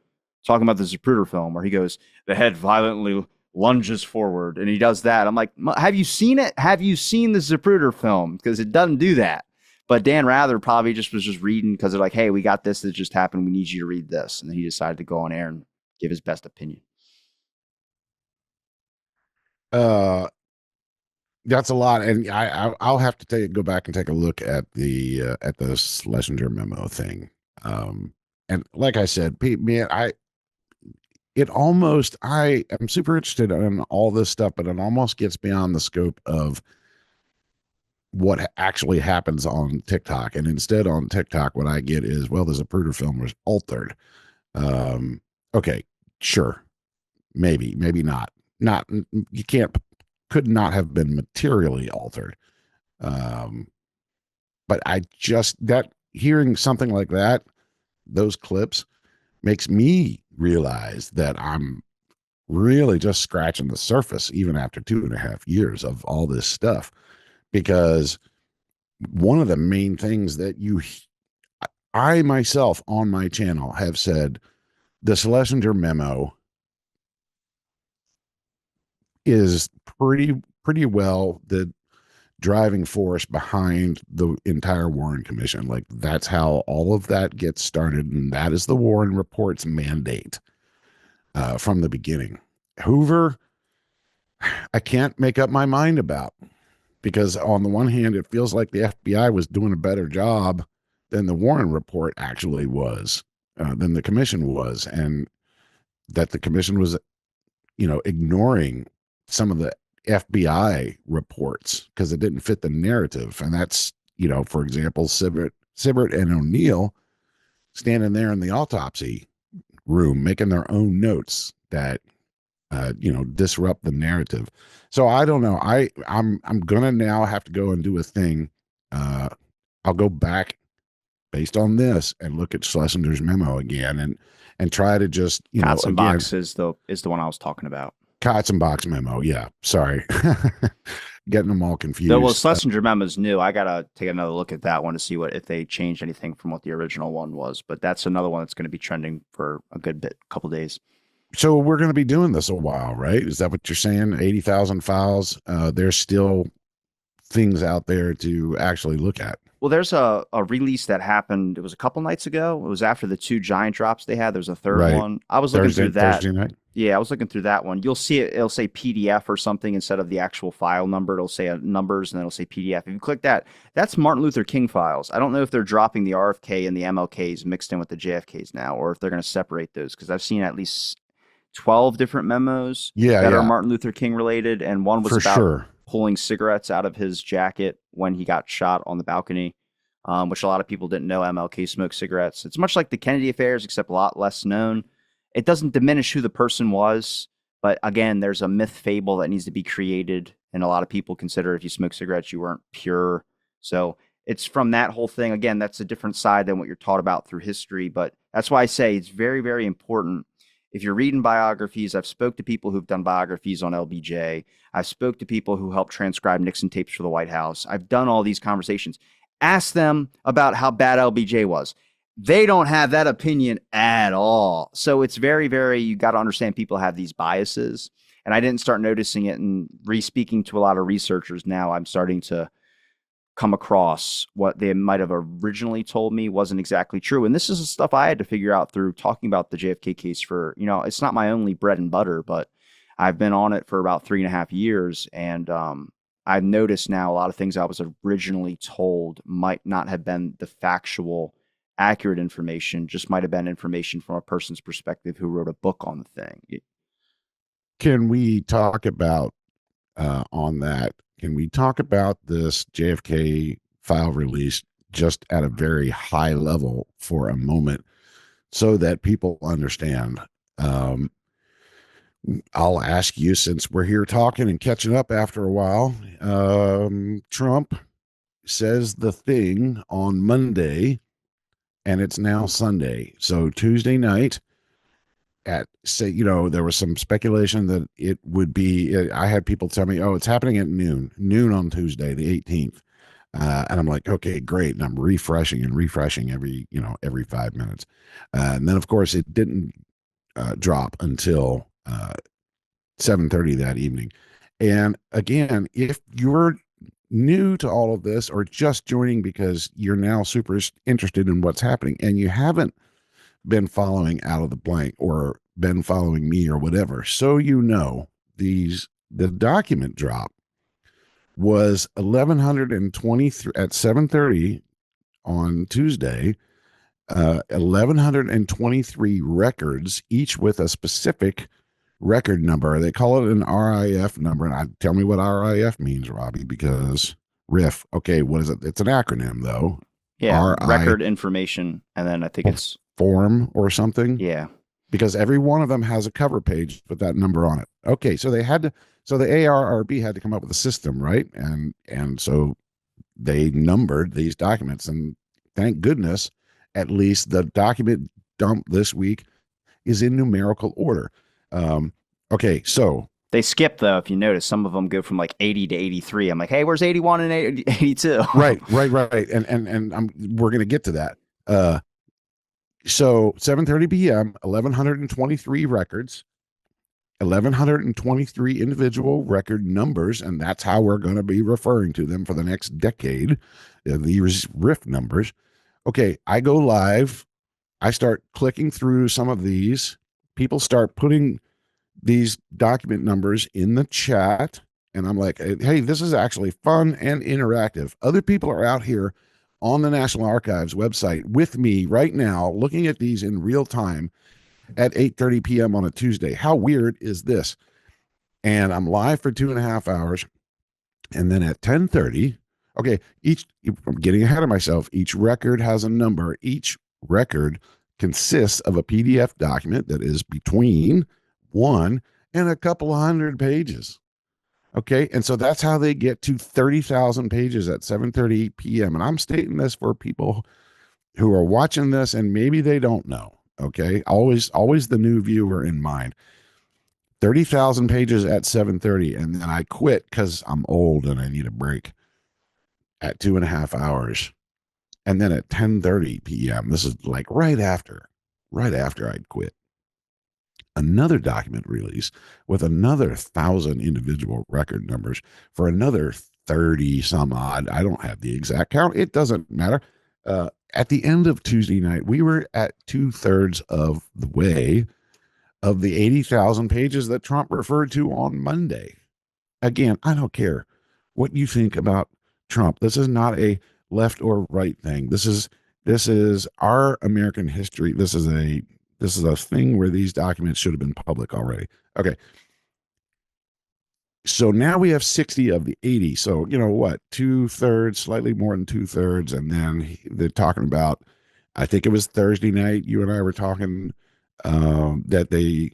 talking about the Zapruder film where he goes, the head violently lunges forward and he does that. I'm like, have you seen it? Have you seen the Zapruder film? Because it doesn't do that. But Dan Rather probably just was just reading because they're like, hey, we got this that just happened. We need you to read this. And then he decided to go on air and give his best opinion. That's a lot. And I'll have to go back and take a look at the Schlesinger memo thing. And like I said, Pete, man, I am super interested in all this stuff, but it almost gets beyond the scope of what actually happens on TikTok. And instead on TikTok, what I get is, well, the Zapruder film was altered. Okay, sure. Maybe not. Could not have been materially altered. But hearing something like that, those clips, makes me realize that I'm really just scratching the surface, even after 2.5 years of all this stuff. Because one of the main things that I myself on my channel have said, the Schlesinger memo is pretty well the driving force behind the entire Warren Commission. Like that's how all of that gets started, and that is the Warren Report's mandate from the beginning. Hoover, I can't make up my mind about, because on the one hand, it feels like the FBI was doing a better job than the Warren Report actually was, than the commission was, and that the commission was, ignoring some of the FBI reports because it didn't fit the narrative. And that's, for example, Sibbert and O'Neill standing there in the autopsy room making their own notes that disrupt the narrative. So I don't know. I'm gonna now have to go and do a thing. I'll go back based on this and look at Schlesinger's memo again and try to just Katzenbach's is the one I was talking about. Katzenbach's memo, yeah. Sorry, getting them all confused. Well, Schlesinger memo is new. I gotta take another look at that one to see if they changed anything from what the original one was. But that's another one that's going to be trending for a good couple days. So we're going to be doing this a while, right? Is that what you're saying? 80,000 files. There's still things out there to actually look at. Well, there's a release that happened. It was a couple nights ago. It was after the 2 giant drops they had. There's a third one. I was looking through that. Thursday night? Yeah, I was looking through that one. You'll see it. It'll say PDF or something instead of the actual file number. It'll say numbers and then it'll say PDF. If you click that, that's Martin Luther King files. I don't know if they're dropping the RFK and the MLKs mixed in with the JFKs now, or if they're going to separate those, because I've seen at least 12 different memos that are Martin Luther King related, and one was about pulling cigarettes out of his jacket when he got shot on the balcony, which a lot of people didn't know MLK smoked cigarettes. It's much like the Kennedy affairs, except a lot less known. It doesn't diminish who the person was, but again, there's a myth fable that needs to be created, and a lot of people consider if you smoke cigarettes, you weren't pure. So it's from that whole thing. Again, that's a different side than what you're taught about through history, but that's why I say it's very, very important. If you're reading biographies, I've spoke to people who've done biographies on LBJ. I've spoke to people who helped transcribe Nixon tapes for the White House. I've done all these conversations. Ask them about how bad LBJ was. They don't have that opinion at all. So it's very, very, you got to understand people have these biases. And I didn't start noticing it, and re-speaking to a lot of researchers now, I'm starting to come across what they might have originally told me wasn't exactly true. And this is the stuff I had to figure out through talking about the JFK case for, it's not my only bread and butter, but I've been on it for about 3.5 years. And I've noticed now a lot of things I was originally told might not have been the factual, accurate information, just might have been information from a person's perspective who wrote a book on the thing. Can we talk about on that? can we talk about this JFK file release just at a very high level for a moment so that people understand? I'll ask you, since we're here talking and catching up after a while. Trump says the thing on Monday, and it's now Sunday. So Tuesday night, at say, there was some speculation that it would be. I had people tell me, "Oh, it's happening at noon on Tuesday, the 18th," and I'm like, "Okay, great." And I'm refreshing every 5 minutes, and then of course it didn't drop until 7:30 that evening. And again, if you're new to all of this or just joining because you're now super interested in what's happening and you haven't been following Out of the Blank or been following me or whatever, so the document drop was 1123 at 7:30 on Tuesday. 1123 records, each with a specific record number. They call it an RIF number. And tell me what RIF means, Robbie, because RIF. Okay, what is it? It's an acronym, though. Yeah, record information, and then I think it's form or something. Yeah, because every one of them has a cover page with that number on it. Okay, so they had to. So the ARRB had to come up with a system, right? And so they numbered these documents, and thank goodness, at least the document dump this week is in numerical order. Okay, so they skip, though. If you notice, some of them go from like 80 to 83. I'm like, hey, where's 81 and 82? Right. And we're gonna get to that. So 7:30 p.m., 1123 records, 1123 individual record numbers, and that's how we're going to be referring to them for the next decade. These RIF numbers. Okay, I go live. I start clicking through some of these. People start putting these document numbers in the chat, and I'm like, hey, this is actually fun and interactive. Other people are out here on the National Archives website with me right now, looking at these in real time at 8:30 p.m. on a Tuesday. How weird is this? And I'm live for 2.5 hours. And then at 10:30, okay, I'm getting ahead of myself. Each record has a number. Each record consists of a PDF document that is between 1 and a couple of hundred pages. Okay, and so that's how they get to 30,000 pages at 7:30 p.m. And I'm stating this for people who are watching this and maybe they don't know. Okay, always the new viewer in mind. 30,000 pages at 7:30, and then I quit because I'm old and I need a break at 2.5 hours. And then at 10:30 p.m., this is like right after I'd quit, another document release with another 1,000 individual record numbers for another 30 some odd. I don't have the exact count. It doesn't matter. At the end of Tuesday night, we were at 2/3 of the way of the 80,000 pages that Trump referred to on Monday. Again, I don't care what you think about Trump. This is not a left or right thing. This is our American history. This is a thing where these documents should have been public already. Okay. So now we have 60 of the 80. So, 2/3, slightly more than 2/3. And then they're talking about, I think it was Thursday night, you and I were talking that they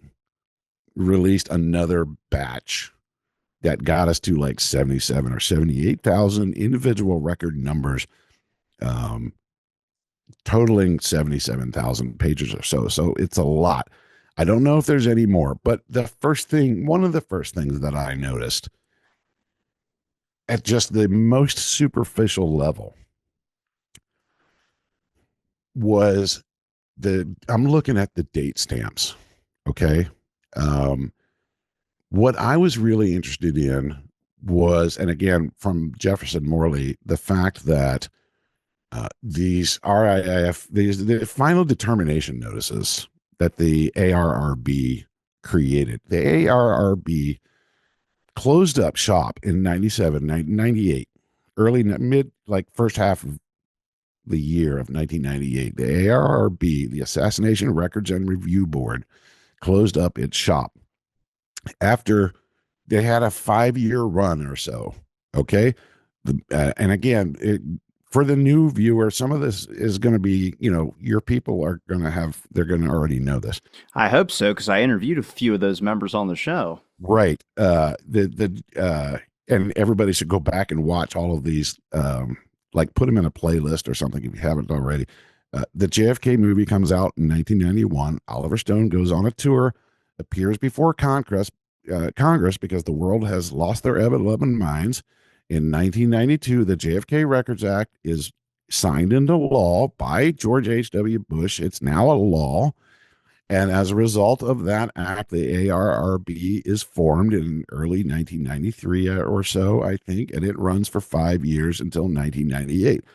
released another batch that got us to like 77 or 78,000 individual record numbers, totaling 77,000 pages or so. So it's a lot. I don't know if there's any more, but one of the first things that I noticed at just the most superficial level was I'm looking at the date stamps. Okay. What I was really interested in was, and again, from Jefferson Morley, the fact that these the final determination notices that the ARRB created. The ARRB closed up shop in 97, 98, first half of the year of 1998. The ARRB, the Assassination Records and Review Board, closed up its shop after they had a 5-year run or so Okay. And again, for the new viewer, some of this is going to be, your people are going to they're going to already know this. I hope so, because I interviewed a few of those members on the show. Right. And everybody should go back and watch all of these, like put them in a playlist or something if you haven't already. The JFK movie comes out in 1991. Oliver Stone goes on a tour, appears before Congress because the world has lost their ever-loving minds. In 1992, the JFK Records Act is signed into law by George H.W. Bush. It's now a law. And as a result of that act, the ARRB is formed in early 1993 or so, I think, and it runs for 5 years until 1998.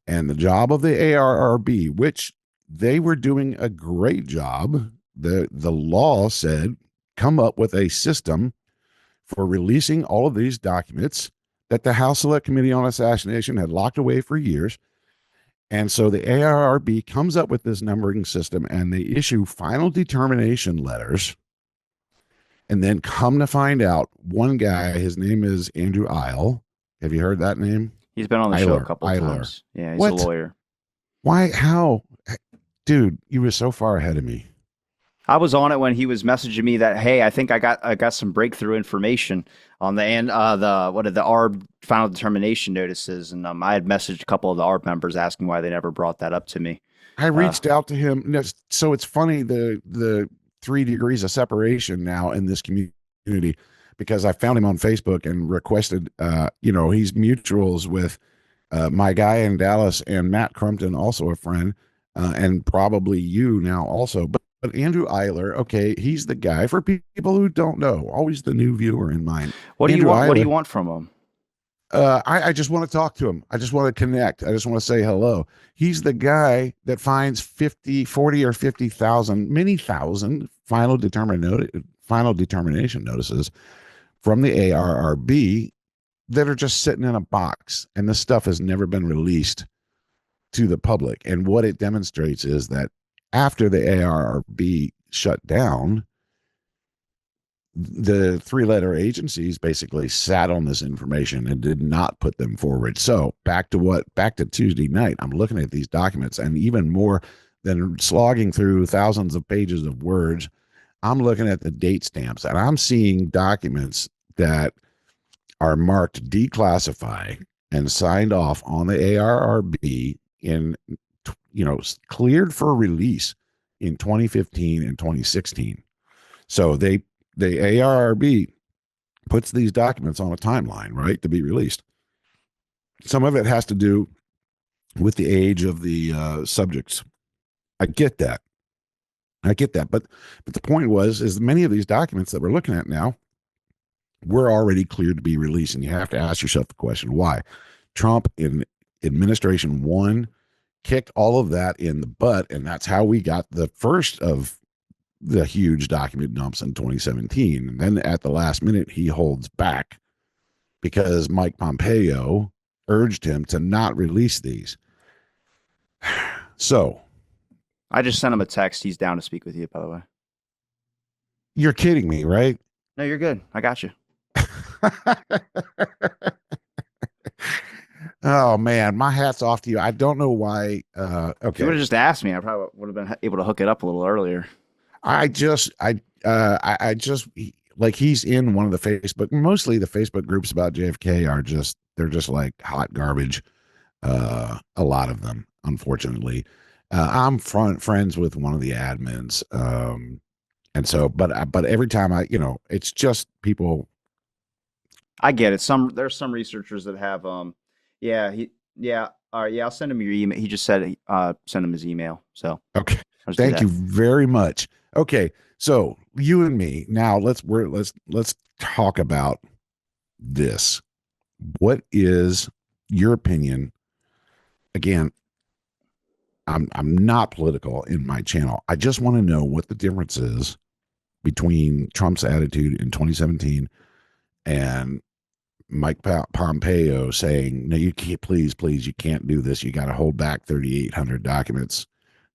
And the job of the ARRB, which they were doing a great job, the law said, come up with a system for releasing all of these documents that the House Select Committee on Assassination had locked away for years. And so the ARRB comes up with this numbering system, and they issue final determination letters. And then come to find out, one guy, his name is Andrew Ile. Have you heard that name? He's been on the show a couple of times. Yeah, he's a lawyer. Why? How? Dude, you were so far ahead of me. I was on it when he was messaging me that, hey, I think I got some breakthrough information on the ARRB final determination notices, and I had messaged a couple of the ARRB members asking why they never brought that up to me. I reached out to him. So it's funny, the 3 degrees of separation now in this community, because I found him on Facebook and requested, he's mutuals with my guy in Dallas and Matt Crumpton, also a friend, and probably you now also. But Andrew Eiler, okay, he's the guy. For people who don't know, always the new viewer in mind. What do you want? What do you want from him? I just want to talk to him. I just want to connect. I just want to say hello. He's the guy that finds 40 or 50,000, many thousand final determination notices from the ARRB that are just sitting in a box, and this stuff has never been released to the public. And what it demonstrates is that after the ARRB shut down, the 3-letter agencies basically sat on this information and did not put them forward. So back to Tuesday night, I'm looking at these documents, and even more than slogging through thousands of pages of words, I'm looking at the date stamps, and I'm seeing documents that are marked declassify and signed off on the ARRB in, cleared for release in 2015 and 2016. So the ARRB puts these documents on a timeline, right, to be released. Some of it has to do with the age of the subjects. I get that. But the point is many of these documents that we're looking at now were already cleared to be released. And you have to ask yourself the question, why? Trump in administration 1 kicked all of that in the butt. And that's how we got the first of the huge document dumps in 2017. And then at the last minute, he holds back because Mike Pompeo urged him to not release these. So I just sent him a text. He's down to speak with you, by the way. You're kidding me, right? No, you're good. I got you. Oh man, my hat's off to you. I don't know why. Okay. If you would have just asked me, I probably would have been able to hook it up a little earlier. I just like, he's in one of the Facebook, mostly the Facebook groups about JFK they're just like hot garbage. A lot of them, unfortunately. I'm friends with one of the admins. And so, but every time it's just people. I get it. There's some researchers that have, all right. Yeah. I'll send him your email. He just said, send him his email. So, okay. Thank you very much. Okay. So you and me now, let's talk about this. What is your opinion? Again, I'm not political in my channel. I just want to know what the difference is between Trump's attitude in 2017 and Mike Pompeo saying, no, you can't, please, you can't do this. You got to hold back 3,800 documents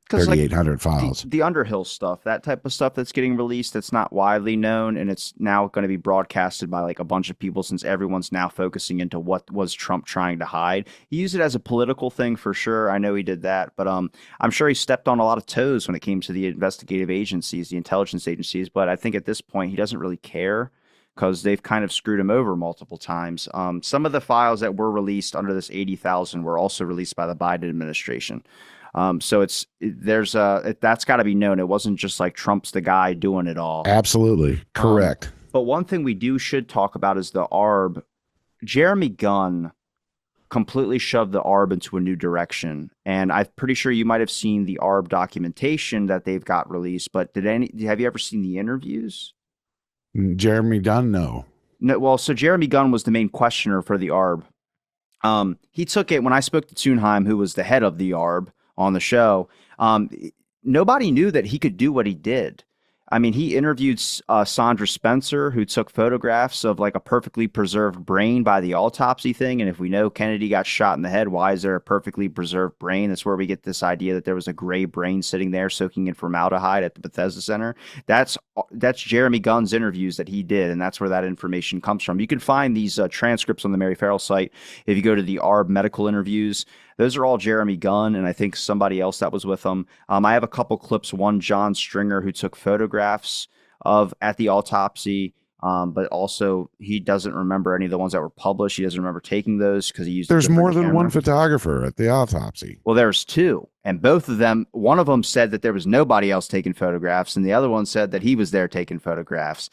Because like 3,800 files. the Underhill stuff, that type of stuff that's getting released, that's not widely known, and it's now going to be broadcasted by like a bunch of people since everyone's now focusing into what was Trump trying to hide. He used it as a political thing for sure. I know he did that, but I'm sure he stepped on a lot of toes when it came to the investigative agencies, the intelligence agencies. But I think at this point he doesn't really care because they've kind of screwed him over multiple times. Some of the files that were released under this 80,000 were also released by the Biden administration. So that's got to be known. It wasn't just like Trump's the guy doing it all. Absolutely correct. But one thing we should talk about is the ARRB. Jeremy Gunn completely shoved the ARRB into a new direction, and I'm pretty sure you might have seen the ARRB documentation that they've got released. But have you ever seen the interviews? Jeremy Gunn, no. Well, so Jeremy Gunn was the main questioner for the ARRB. He took it when I spoke to Thunheim, who was the head of the ARRB on the show. Nobody knew that he could do what he did. I mean, he interviewed Sandra Spencer, who took photographs of like a perfectly preserved brain by the autopsy thing. And if we know Kennedy got shot in the head, why is there a perfectly preserved brain? That's where we get this idea that there was a gray brain sitting there soaking in formaldehyde at the Bethesda Center. That's Jeremy Gunn's interviews that he did, and that's where that information comes from. You can find these transcripts on the Mary Farrell site if you go to the ARRB medical interviews. Those are all Jeremy Gunn, and I think somebody else that was with him. I have a couple clips. One, John Stringer, who took photographs at the autopsy, but also he doesn't remember any of the ones that were published. He doesn't remember taking those because he used. There's more than one photographer at the autopsy. Well, there's two, and both of them. One of them said that there was nobody else taking photographs, and the other one said that he was there taking photographs.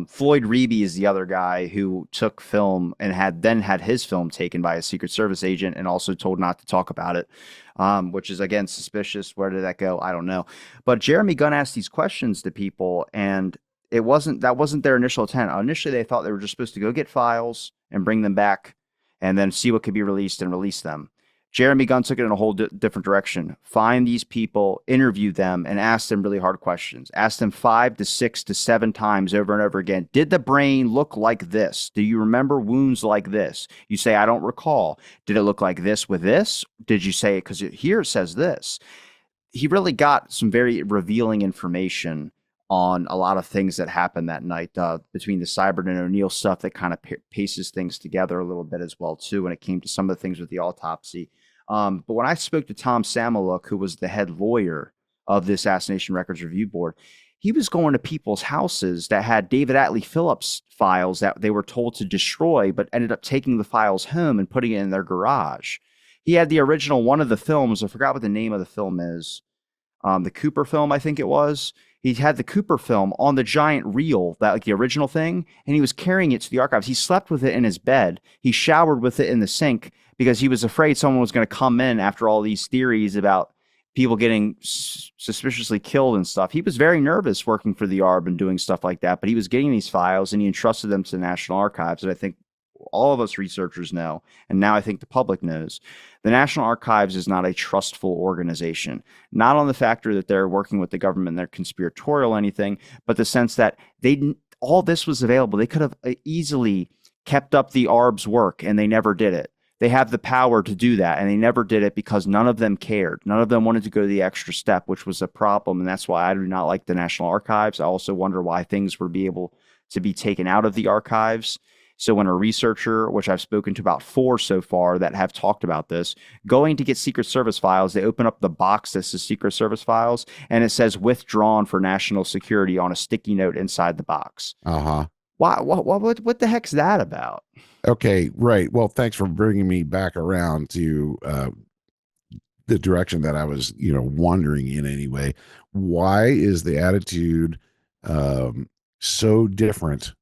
Floyd Reeby is the other guy who took film and had his film taken by a Secret Service agent and also told not to talk about it, which is, again, suspicious. Where did that go? I don't know. But Jeremy Gunn asked these questions to people, and that wasn't their initial intent. Initially, they thought they were just supposed to go get files and bring them back and then see what could be released and release them. Jeremy Gunn took it in a whole different direction. Find these people, interview them, and ask them really hard questions. Ask them 5 to 6 to 7 times over and over again. Did the brain look like this? Do you remember wounds like this? You say, I don't recall. Did it look like this with this? Did you say it? Because here it says this. He really got some very revealing information on a lot of things that happened that night between the Seibert and O'Neill stuff that kind of paces things together a little bit as well, too, when it came to some of the things with the autopsy. But when I spoke to Tom Samoluk, who was the head lawyer of the Assassination Records Review Board, he was going to people's houses that had David Atlee Phillips files that they were told to destroy, but ended up taking the files home and putting it in their garage. He had the original one of the films. I forgot what the name of the film is. The Cooper film, I think it was. He had the Cooper film on the giant reel, that like the original thing, and he was carrying it to the archives. He slept with it in his bed. He showered with it in the sink because he was afraid someone was going to come in after all these theories about people getting suspiciously killed and stuff. He was very nervous working for the ARRB and doing stuff like that, but he was getting these files and he entrusted them to the National Archives. And I think all of us researchers know, and now I think the public knows, the National Archives is not a trustful organization. Not on the factor that they're working with the government and they're conspiratorial or anything, but the sense that all this was available. They could have easily kept up the ARRB's work, and they never did it. They have the power to do that, and they never did it because none of them cared. None of them wanted to go the extra step, which was a problem, and that's why I do not like the National Archives. I also wonder why things were able to be taken out of the archives. So when a researcher, which I've spoken to about 4 so far that have talked about this, going to get Secret Service files, they open up the box that says Secret Service files, and it says withdrawn for national security on a sticky note inside the box. Uh-huh. What the heck's that about? Okay, right. Well, thanks for bringing me back around to the direction that I was, wandering in anyway. Why is the attitude so different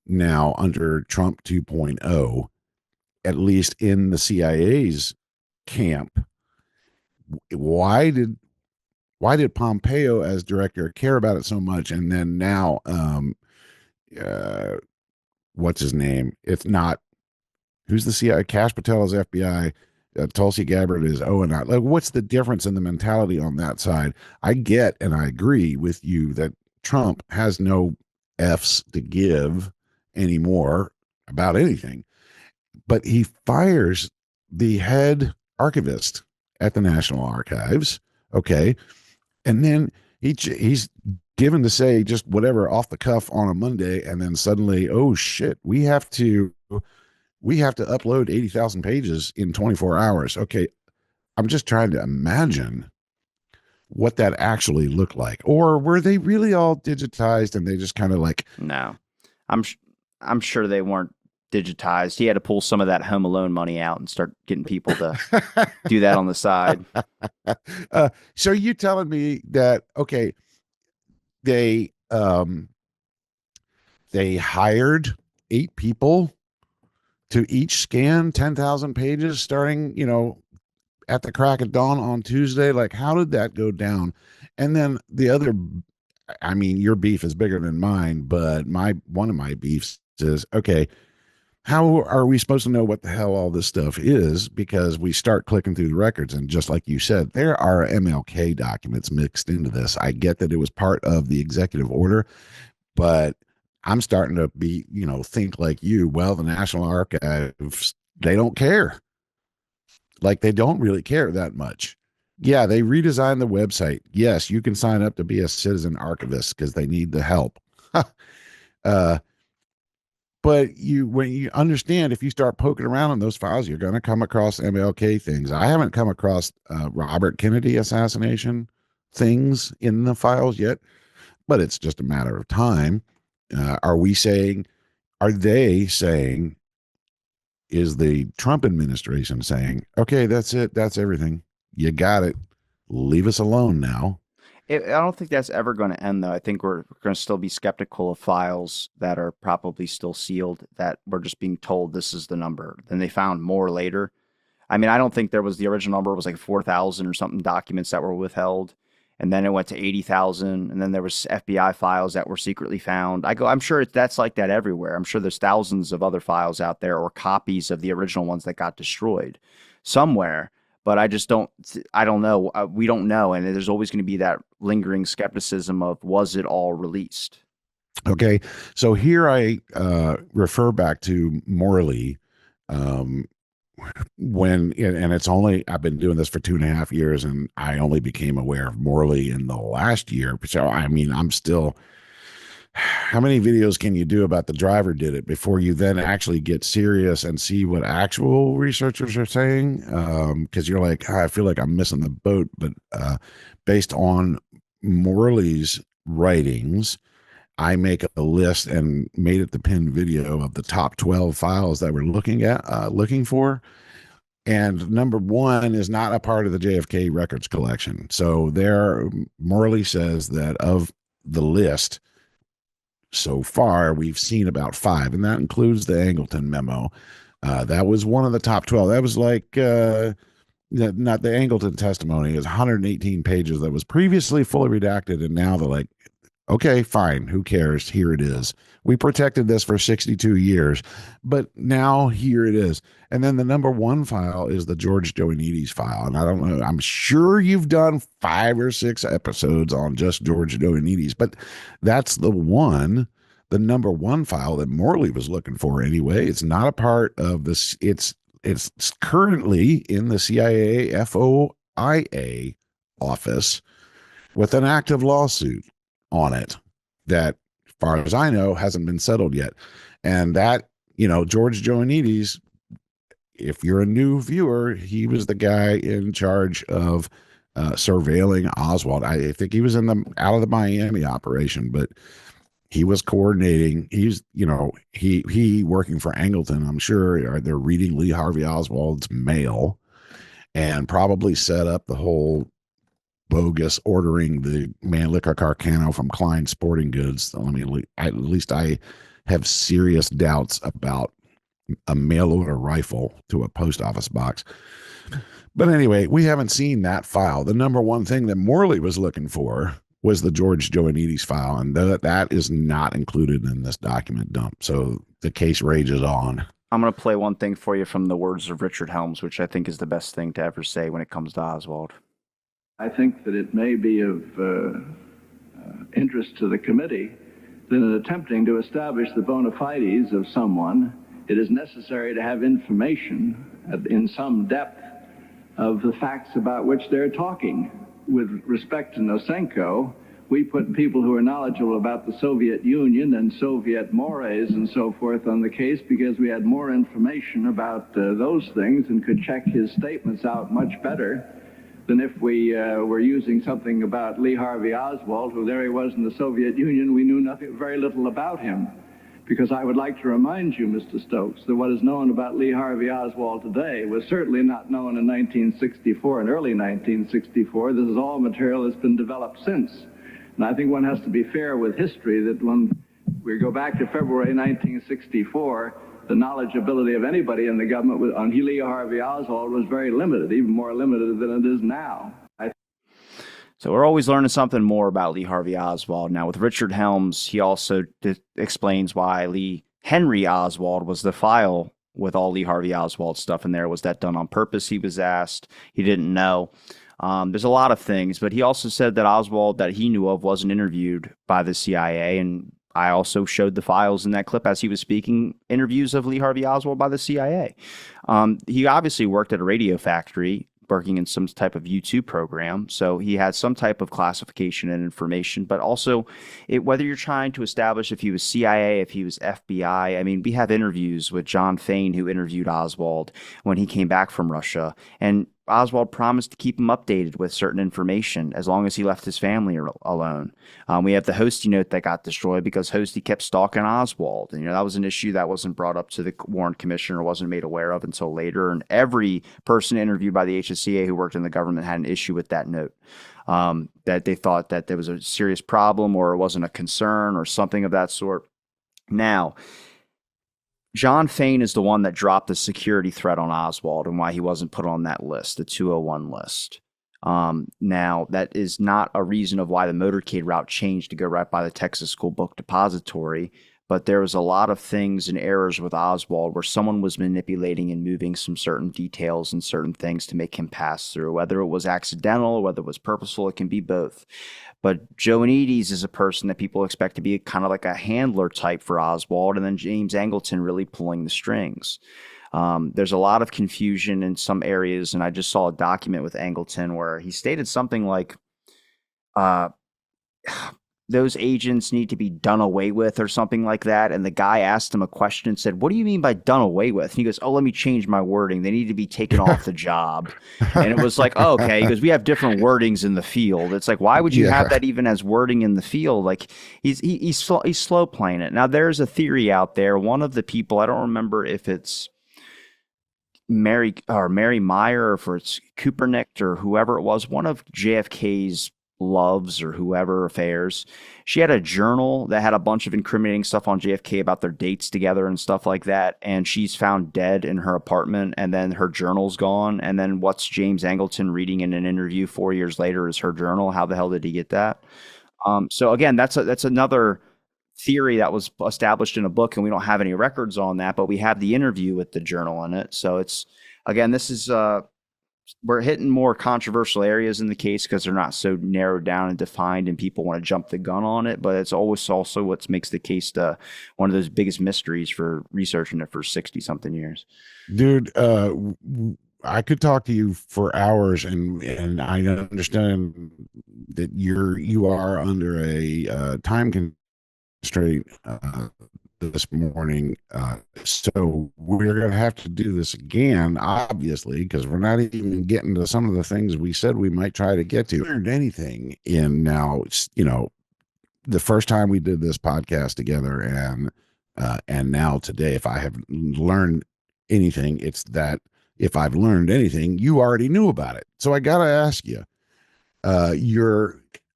now under Trump 2.0, at least in the CIA's camp? Why did Pompeo as director care about it so much? And then now, what's his name? It's not, who's the CIA? Kash Patel is FBI. Tulsi Gabbard is O&I. Like, what's the difference in the mentality on that side? I get, and I agree with you that Trump has no F's to give anymore about anything, but he fires the head archivist at the National Archives, Okay. And then he's given to say just whatever off the cuff on a Monday. And then suddenly, oh shit, we have to upload 80,000 pages in 24 hours. Okay. I'm just trying to imagine what that actually looked like. Or were they really all digitized and they just kind of like, No, I'm sure they weren't digitized. He had to pull some of that Home Alone money out and start getting people to do that on the side. So you telling me that, okay, they hired 8 people to each scan 10,000 pages starting, at the crack of dawn on Tuesday? Like, how did that go down? And then the other, I mean, your beef is bigger than mine, but one of my beefs is, okay, how are we supposed to know what the hell all this stuff is? Because we start clicking through the records, and just like you said, there are MLK documents mixed into this. I get that it was part of the executive order, but I'm starting to think like you. Well, the National Archives, they don't care. Like, they don't really care that much. Yeah, they redesigned the website. Yes, you can sign up to be a citizen archivist because they need the help. But when you understand, if you start poking around in those files, you're going to come across MLK things. I haven't come across Robert Kennedy assassination things in the files yet, but it's just a matter of time. Are they saying, is the Trump administration saying, okay, that's it, that's everything, you got it, leave us alone now? I don't think that's ever going to end, though. I think we're going to still be skeptical of files that are probably still sealed, that we're just being told this is the number. Then they found more later. I mean, I don't think there was, the original number was like 4,000 or something documents that were withheld. And then it went to 80,000. And then there was FBI files that were secretly found. I'm sure that's like that everywhere. I'm sure there's thousands of other files out there, or copies of the original ones that got destroyed somewhere. But I don't know. We don't know. And there's always going to be that lingering skepticism of, was it all released? Okay. So here I refer back to Morley, and it's only, I've been doing this for 2.5 years, and I only became aware of Morley in the last year. So, I mean, I'm still, how many videos can you do about the driver did it before you then actually get serious and see what actual researchers are saying? Because you're like, I feel like I'm missing the boat. But based on Morley's writings, I make a list and made it the pinned video of the top 12 files that we're looking for. And number 1 is not a part of the JFK records collection. So Morley says that of the list, so far, we've seen about 5, and that includes the Angleton memo. That was one of the top 12. That was like, not the Angleton testimony, is 118 pages that was previously fully redacted, and now they're like, okay, fine, who cares? Here it is. We protected this for 62 years, but now here it is. And then the number 1 file is the George Joannides file. And I don't know, I'm sure you've done 5 or 6 episodes on just George Joannides, but that's the number 1 file that Morley was looking for anyway. It's not a part of this. It's currently in the CIA FOIA office with an active lawsuit on it that, as far as I know, hasn't been settled yet. And that, George Joannides, if you're a new viewer, he was the guy in charge of surveilling Oswald. I think he was out of the Miami operation, but he was coordinating. He's, he working for Angleton, I'm sure, they're reading Lee Harvey Oswald's mail and probably set up the whole bogus ordering the Mannlicher Carcano from Klein Sporting Goods. I mean, at least I have serious doubts about a mail order rifle to a post office box. But anyway, we haven't seen that file. The number 1 thing that Morley was looking for was the George Joannides file, and that is not included in this document dump. So the case rages on. I'm going to play one thing for you from the words of Richard Helms, which I think is the best thing to ever say when it comes to Oswald. I think that it may be of interest to the committee that in attempting to establish the bona fides of someone, it is necessary to have information in some depth of the facts about which they're talking. with respect to Nosenko, we put people who are knowledgeable about the Soviet Union and Soviet mores and so forth on the case because we had more information about those things and could check his statements out much better than if we were using something about Lee Harvey Oswald, who there he was in the Soviet Union. We knew very little about him. Because I would like to remind you, Mr. Stokes, that what is known about Lee Harvey Oswald today was certainly not known in 1964 and early 1964. This is all material that's been developed since. And I think one has to be fair with history that when we go back to February 1964, the knowledge ability of anybody in the government on Lee Harvey Oswald was very limited, even more limited than it is now. So we're always learning something more about Lee Harvey Oswald. Now, with Richard Helms, he also explains why Henry Oswald was the file with all Lee Harvey Oswald stuff in there. Was that done on purpose? He was asked. He didn't know. There's a lot of things, but he also said that Oswald that he knew of wasn't interviewed by the CIA. And I also showed the files in that clip as he was speaking, interviews of Lee Harvey Oswald by the CIA. He obviously worked at a radio factory, working in some type of YouTube program. So he had some type of classification and information, but also whether you're trying to establish if he was CIA, if he was FBI. I mean, we have interviews with John Fain, who interviewed Oswald when he came back from Russia. And Oswald promised to keep him updated with certain information as long as he left his family alone. We have the Hosty note that got destroyed because Hosty kept stalking Oswald. And, that was an issue that wasn't brought up to the Warren Commission or wasn't made aware of until later. And every person interviewed by the HSCA who worked in the government had an issue with that note, that they thought that there was a serious problem or it wasn't a concern or something of that sort. Now, John Fain is the one that dropped the security threat on Oswald and why he wasn't put on that list, the 201 list. Now, that is not a reason of why the motorcade route changed to go right by the Texas School Book Depository, but there was a lot of things and errors with Oswald where someone was manipulating and moving some certain details and certain things to make him pass through. Whether it was accidental or whether it was purposeful, it can be both. But Joanides is a person that people expect to be kind of like a handler type for Oswald, and then James Angleton really pulling the strings. There's a lot of confusion in some areas, and I just saw a document with Angleton where he stated something like, those agents need to be done away with or something like that. And the guy asked him a question and said, what do you mean by done away with? And he goes, oh, let me change my wording. They need to be taken off the job. And it was like, oh, okay. He goes, we have different wordings in the field. It's like, why would you have that even as wording in the field? Like he's slow playing it. Now there's a theory out there. One of the people, I don't remember if it's Mary Meyer or if it's Kupernick or whoever it was, one of JFK's loves or whoever affairs, she had a journal that had a bunch of incriminating stuff on JFK about their dates together and stuff like that, and she's found dead in her apartment, and then her journal's gone, and then what's James Angleton reading in an interview 4 years later is her journal. How the hell did he get that? So again, that's another theory that was established in a book, and we don't have any records on that, but we have the interview with the journal in it. So it's, again, this is we're hitting more controversial areas in the case because they're not so narrowed down and defined and people want to jump the gun on it. But it's always also what makes the case one of those biggest mysteries for researching it for 60 something years. Dude, I could talk to you for hours, and I understand that you are under a time constraint this morning, so we're going to have to do this again, obviously, because we're not even getting to some of the things we said we might try to get to. Learned anything in now, the first time we did this podcast together, and now today, if I have learned anything, it's that if I've learned anything, you already knew about it. So I got to ask you, I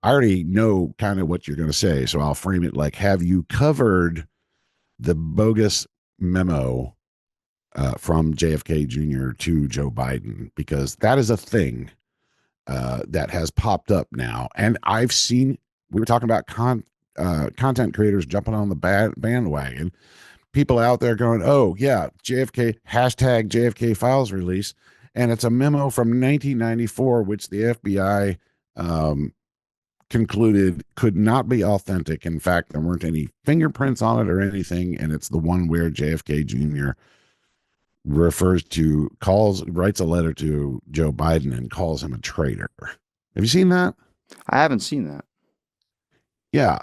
already know kind of what you're going to say, so I'll frame it like, have you covered the bogus memo from JFK Jr. to Joe Biden? Because that is a thing that has popped up now. And I've seen, we were talking about content creators jumping on the bandwagon. People out there going, oh, yeah, JFK, hashtag JFK files release. And it's a memo from 1994, which the FBI concluded could not be authentic. In fact, there weren't any fingerprints on it or anything, and it's the one where JFK Jr. writes a letter to Joe Biden and calls him a traitor. Have you seen that? I haven't seen that. Yeah.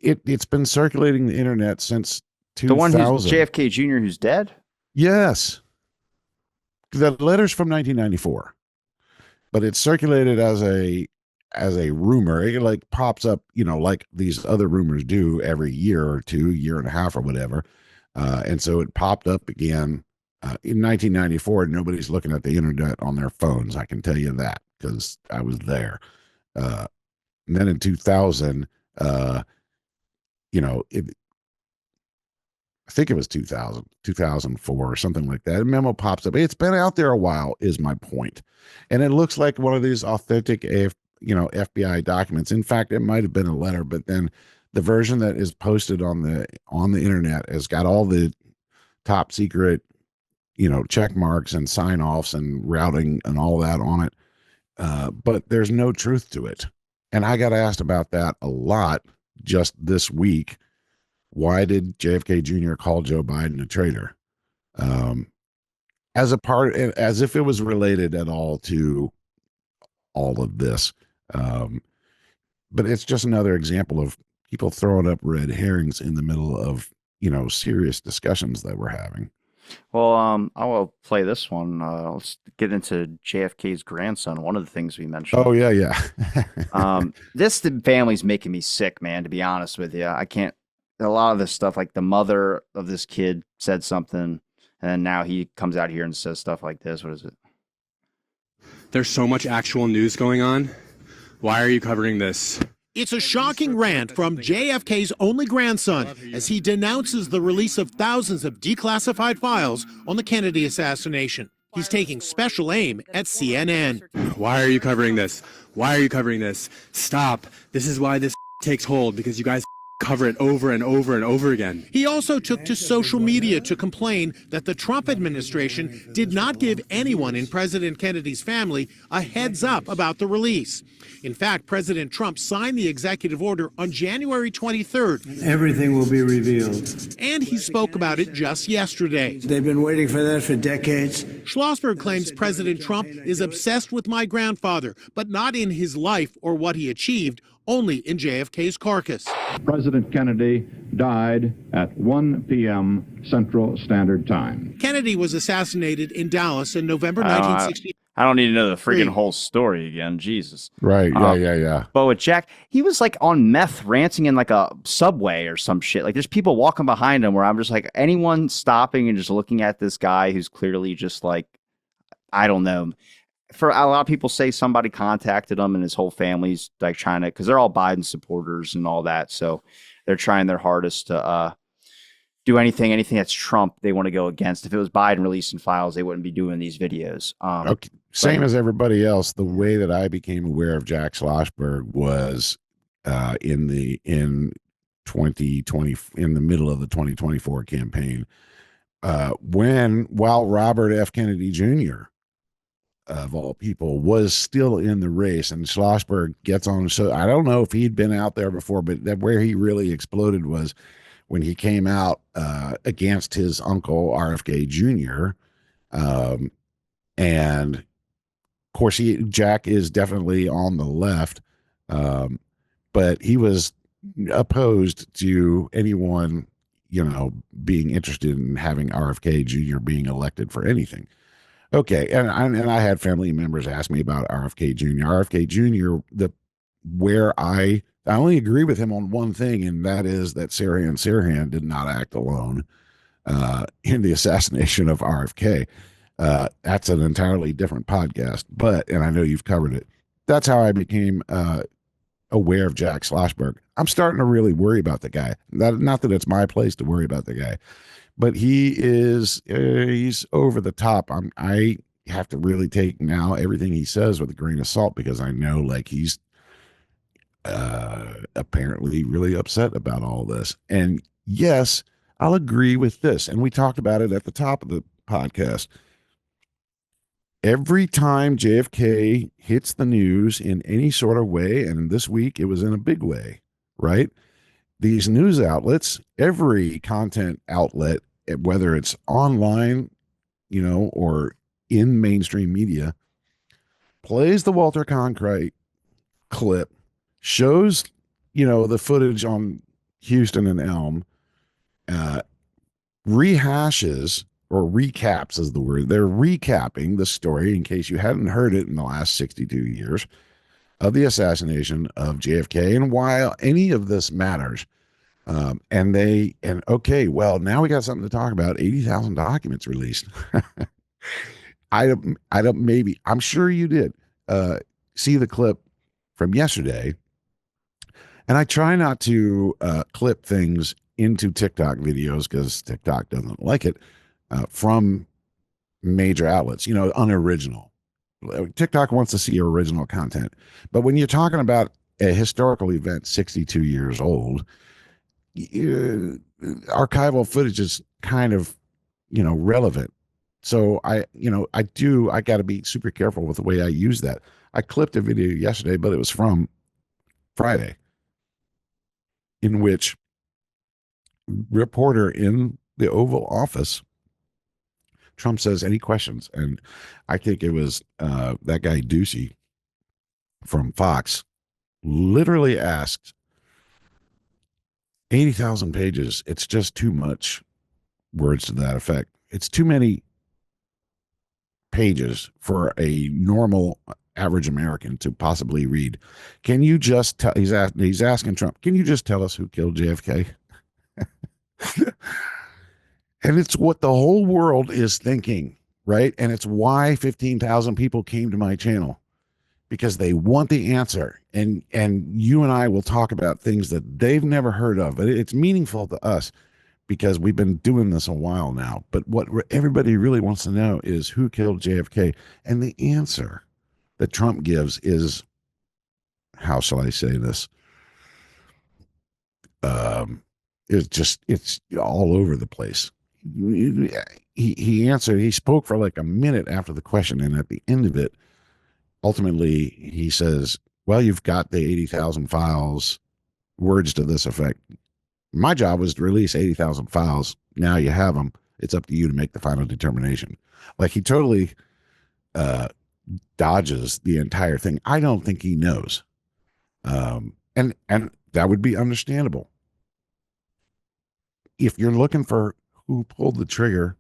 It's been circulating the internet since The one who's 2000. JFK Jr. who's dead? Yes. The letter's from 1994, but it's circulated as a rumor. It like pops up, like these other rumors do every year or two, year and a half or whatever. And so it popped up again in 1994. Nobody's looking at the internet on their phones. I can tell you that because I was there. And then in 2000, it, I think it was 2000, 2004 or something like that. A memo pops up. It's been out there a while is my point. And it looks like one of these authentic FBI documents. In fact, it might have been a letter, but then the version that is posted on the internet has got all the top secret, check marks and sign offs and routing and all that on it. But there's no truth to it. And I got asked about that a lot just this week. Why did JFK Jr. call Joe Biden a traitor? As if it was related at all to all of this. But it's just another example of people throwing up red herrings in the middle of, serious discussions that we're having. Well, I will play this one. Let's get into JFK's grandson. One of the things we mentioned. Oh, yeah. This family's making me sick, man, to be honest with you. I can't. A lot of this stuff, like the mother of this kid said something, and now he comes out here and says stuff like this. What is it? There's so much actual news going on. Why are you covering this? It's a shocking rant from JFK's only grandson as he denounces the release of thousands of declassified files on the Kennedy assassination. He's taking special aim at CNN. Why are you covering this? Why are you covering this? Stop. This is why this takes hold, because you guys cover it over and over and over again. He also took to social media to complain that the Trump administration did not give anyone in President Kennedy's family a heads up about the release. In fact, President Trump signed the executive order on January 23rd. Everything will be revealed. And he spoke about it just yesterday. They've been waiting for that for decades. Schlossberg claims President Trump is obsessed with my grandfather, but not in his life or what he achieved, only in JFK's carcass. President Kennedy died at 1 p.m. Central Standard Time. Kennedy was assassinated in Dallas in November 1960. I don't need to know the friggin' whole story again. Jesus. Right. Yeah. But with Jack, he was like on meth ranting in like a subway or some shit. Like there's people walking behind him where I'm just like, anyone stopping and just looking at this guy who's clearly just like, I don't know. For a lot of people say somebody contacted him and his whole family's like trying to, because they're all Biden supporters and all that. So they're trying their hardest to do anything that's Trump they want to go against. If it was Biden releasing files, they wouldn't be doing these videos. Okay. Same as everybody else. The way that I became aware of Jack Schlossberg was in 2020, in the middle of the 2024 campaign, while Robert F. Kennedy Jr., of all people, was still in the race, and Schlossberg gets on. So I don't know if he'd been out there before, but where he really exploded was when he came out against his uncle RFK Jr. And of course, Jack is definitely on the left, but he was opposed to anyone, being interested in having RFK Jr. being elected for anything. Okay, and I had family members ask me about RFK Jr. RFK Jr. Where I only agree with him on one thing, and that is that Sirhan did not act alone in the assassination of RFK. That's an entirely different podcast, and I know you've covered it. That's how I became aware of Jack Schlossberg. I'm starting to really worry about the guy. Not that it's my place to worry about the guy, but he's over the top. I have to really take now everything he says with a grain of salt, because I know like he's apparently really upset about all this. And yes, I'll agree with this. And we talked about it at the top of the podcast. Every time JFK hits the news in any sort of way, and this week it was in a big way, right? These news outlets, every content outlet, whether it's online, or in mainstream media, plays the Walter Cronkite clip shows, the footage on Houston and Elm, rehashes or recaps is the word. They're recapping the story, in case you hadn't heard it in the last 62 years, of the assassination of JFK and why any of this matters. Okay, well, now we got something to talk about. 80,000 documents released. I'm sure you did see the clip from yesterday. And I try not to clip things into TikTok videos because TikTok doesn't like it, from major outlets, unoriginal. TikTok wants to see original content. But when you're talking about a historical event 62 years old, archival footage is kind of, relevant. So I got to be super careful with the way I use that. I clipped a video yesterday, but it was from Friday, in which reporter in the Oval Office, Trump says, any questions? And I think it was that guy Ducey from Fox literally asked, 80,000 pages. It's just too much, words to that effect. It's too many pages for a normal average American to possibly read. Can you just tell, he's asking Trump, can you just tell us who killed JFK? And it's what the whole world is thinking, right? And it's why 15,000 people came to my channel, because they want the answer. And you and I will talk about things that they've never heard of, but it's meaningful to us because we've been doing this a while now. But what everybody really wants to know is who killed JFK. And the answer that Trump gives is, how shall I say this? It's all over the place. He answered, he spoke for like a minute after the question. And at the end of it, ultimately, he says, well, you've got the 80,000 files, words to this effect. My job was to release 80,000 files. Now you have them. It's up to you to make the final determination. Like, he totally dodges the entire thing. I don't think he knows. And that would be understandable. If you're looking for who pulled the trigger,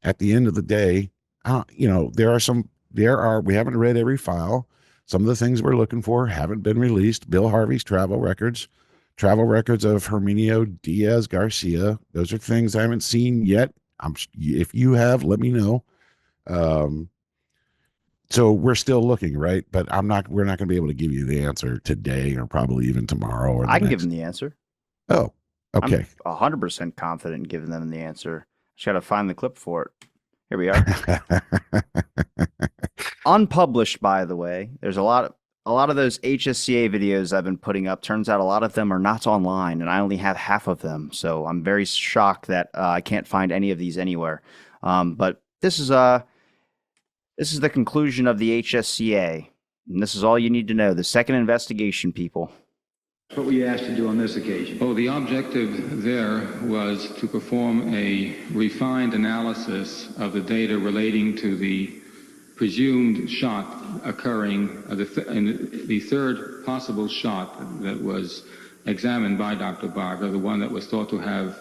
at the end of the day, we haven't read every file. Some of the things we're looking for haven't been released. Bill Harvey's travel records of Herminio Diaz Garcia. Those are things I haven't seen yet. If you have, let me know. So we're still looking, right? But we're not going to be able to give you the answer today or probably even tomorrow. Or I can give them the answer. Oh, okay. I'm 100% confident in giving them the answer. Just got to find the clip for it. Here we are. Unpublished, by the way. There's a lot of those HSCA videos I've been putting up. Turns out a lot of them are not online, and I only have half of them. So I'm very shocked that I can't find any of these anywhere. But this is the conclusion of the HSCA, and this is all you need to know. The second investigation, people. What were you asked to do on this occasion? Oh, the objective there was to perform a refined analysis of the data relating to the presumed shot occurring, the third possible shot that was examined by Dr. Barger, the one that was thought to have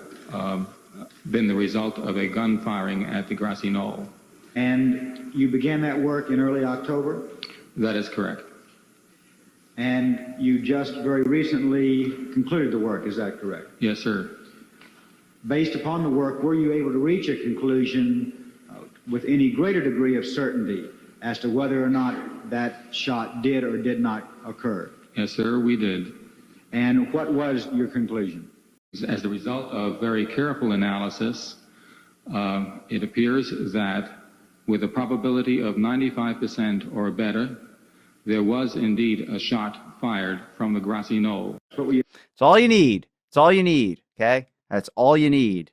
been the result of a gun firing at the grassy knoll. And you began that work in early October? That is correct. And you just very recently concluded the work, is that correct? Yes, sir. Based upon the work, were you able to reach a conclusion with any greater degree of certainty as to whether or not that shot did or did not occur? Yes, sir, we did. And what was your conclusion? As a result of very careful analysis, it appears that with a probability of 95% or better, there was indeed a shot fired from the grassy knoll. It's all you need. It's all you need, okay? That's all you need.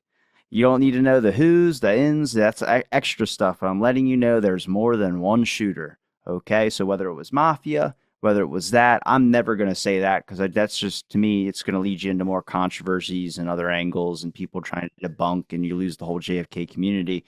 You don't need to know the who's, the ins, that's extra stuff. But I'm letting you know there's more than one shooter, okay? So whether it was mafia, whether it was that, I'm never going to say that because that's just, to me, it's going to lead you into more controversies and other angles and people trying to debunk, and you lose the whole JFK community.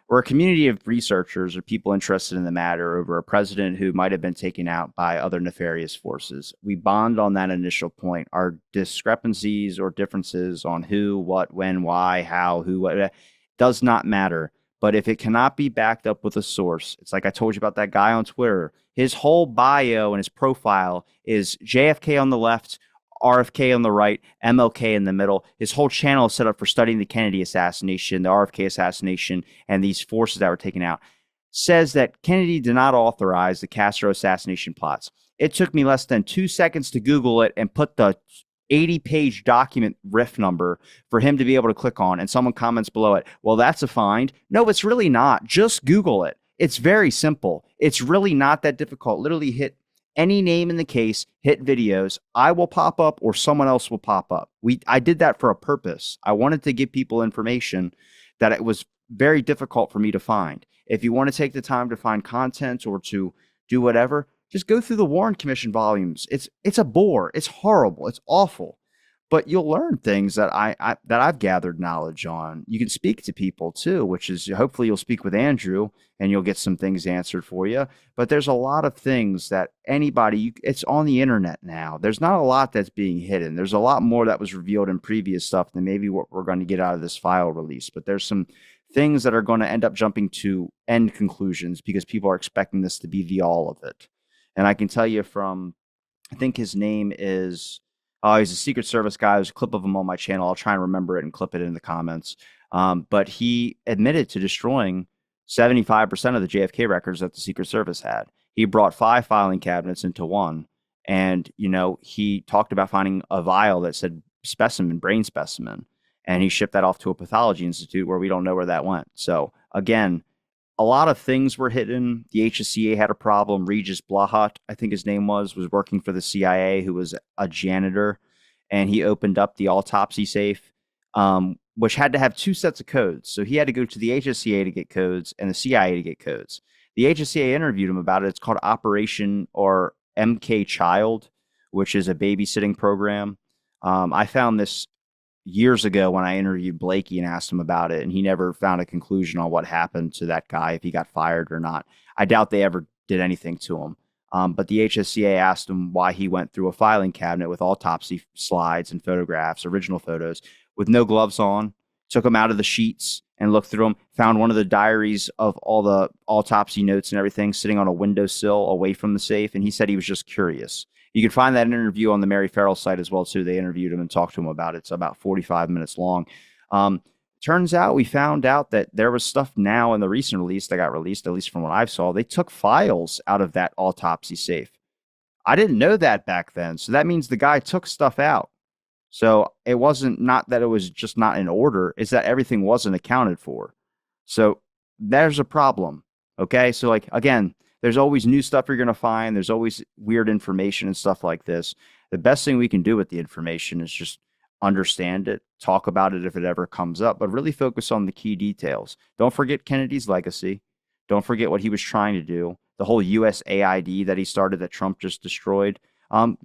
We're a community of researchers or people interested in the matter over a president who might have been taken out by other nefarious forces. We bond on that initial point. Our discrepancies or differences on who, what, when, why, how, who, what, does not matter. But if it cannot be backed up with a source, it's like I told you about that guy on Twitter. His whole bio and his profile is JFK on the left, RFK on the right, MLK in the middle. His whole channel is set up for studying the Kennedy assassination, the RFK assassination, and these forces that were taken out. Says that Kennedy did not authorize the Castro assassination plots. It took me less than 2 seconds to Google it and put the 80-page document riff number for him to be able to click on, and someone comments below it, well, that's a find. No, it's really not. Just Google it. It's very simple. It's really not that difficult. Literally hit any name in the case, hit videos. I will pop up or someone else will pop up. I did that for a purpose. I wanted to give people information that it was very difficult for me to find. If you want to take the time to find content or to do whatever, just go through the Warren Commission volumes. It's a bore. It's horrible. It's awful. But you'll learn things that I've gathered knowledge on. You can speak to people too, which is hopefully you'll speak with Andrew and you'll get some things answered for you. But there's a lot of things that it's on the internet now. There's not a lot that's being hidden. There's a lot more that was revealed in previous stuff than maybe what we're going to get out of this file release. But there's some things that are going to end up jumping to end conclusions because people are expecting this to be the all of it. And I can tell you from, I think his name is, he's a Secret Service guy. There's a clip of him on my channel. I'll try and remember it and clip it in the comments. But he admitted to destroying 75% of the JFK records that the Secret Service had. He brought 5 filing cabinets into one. And, he talked about finding a vial that said brain specimen. And he shipped that off to a pathology institute where we don't know where that went. So, again, a lot of things were hidden. The HSCA had a problem. Regis Blahat, I think his name was working for the CIA, who was a janitor, and he opened up the autopsy safe, which had to have 2 sets of codes. So he had to go to the HSCA to get codes and the CIA to get codes. The HSCA interviewed him about it. It's called Operation or MK Child, which is a babysitting program. I found this years ago when I interviewed Blakey and asked him about it, and he never found a conclusion on what happened to that guy, if he got fired or not. I doubt they ever did anything to him. But the HSCA asked him why he went through a filing cabinet with autopsy slides and photographs, original photos, with no gloves on, took them out of the sheets and looked through them, found one of the diaries of all the autopsy notes and everything sitting on a windowsill away from the safe, and he said he was just curious. You can find that interview on the Mary Farrell site as well, too. They interviewed him and talked to him about it. It's about 45 minutes long. Turns out we found out that there was stuff now in the recent release that got released, at least from what I saw. They took files out of that autopsy safe. I didn't know that back then. So that means the guy took stuff out. So it wasn't not that it was just not in order. It's that everything wasn't accounted for. So there's a problem. Okay. So again, there's always new stuff you're going to find. There's always weird information and stuff like this. The best thing we can do with the information is just understand it, talk about it if it ever comes up, but really focus on the key details. Don't forget Kennedy's legacy. Don't forget what he was trying to do. The whole USAID that he started that Trump just destroyed.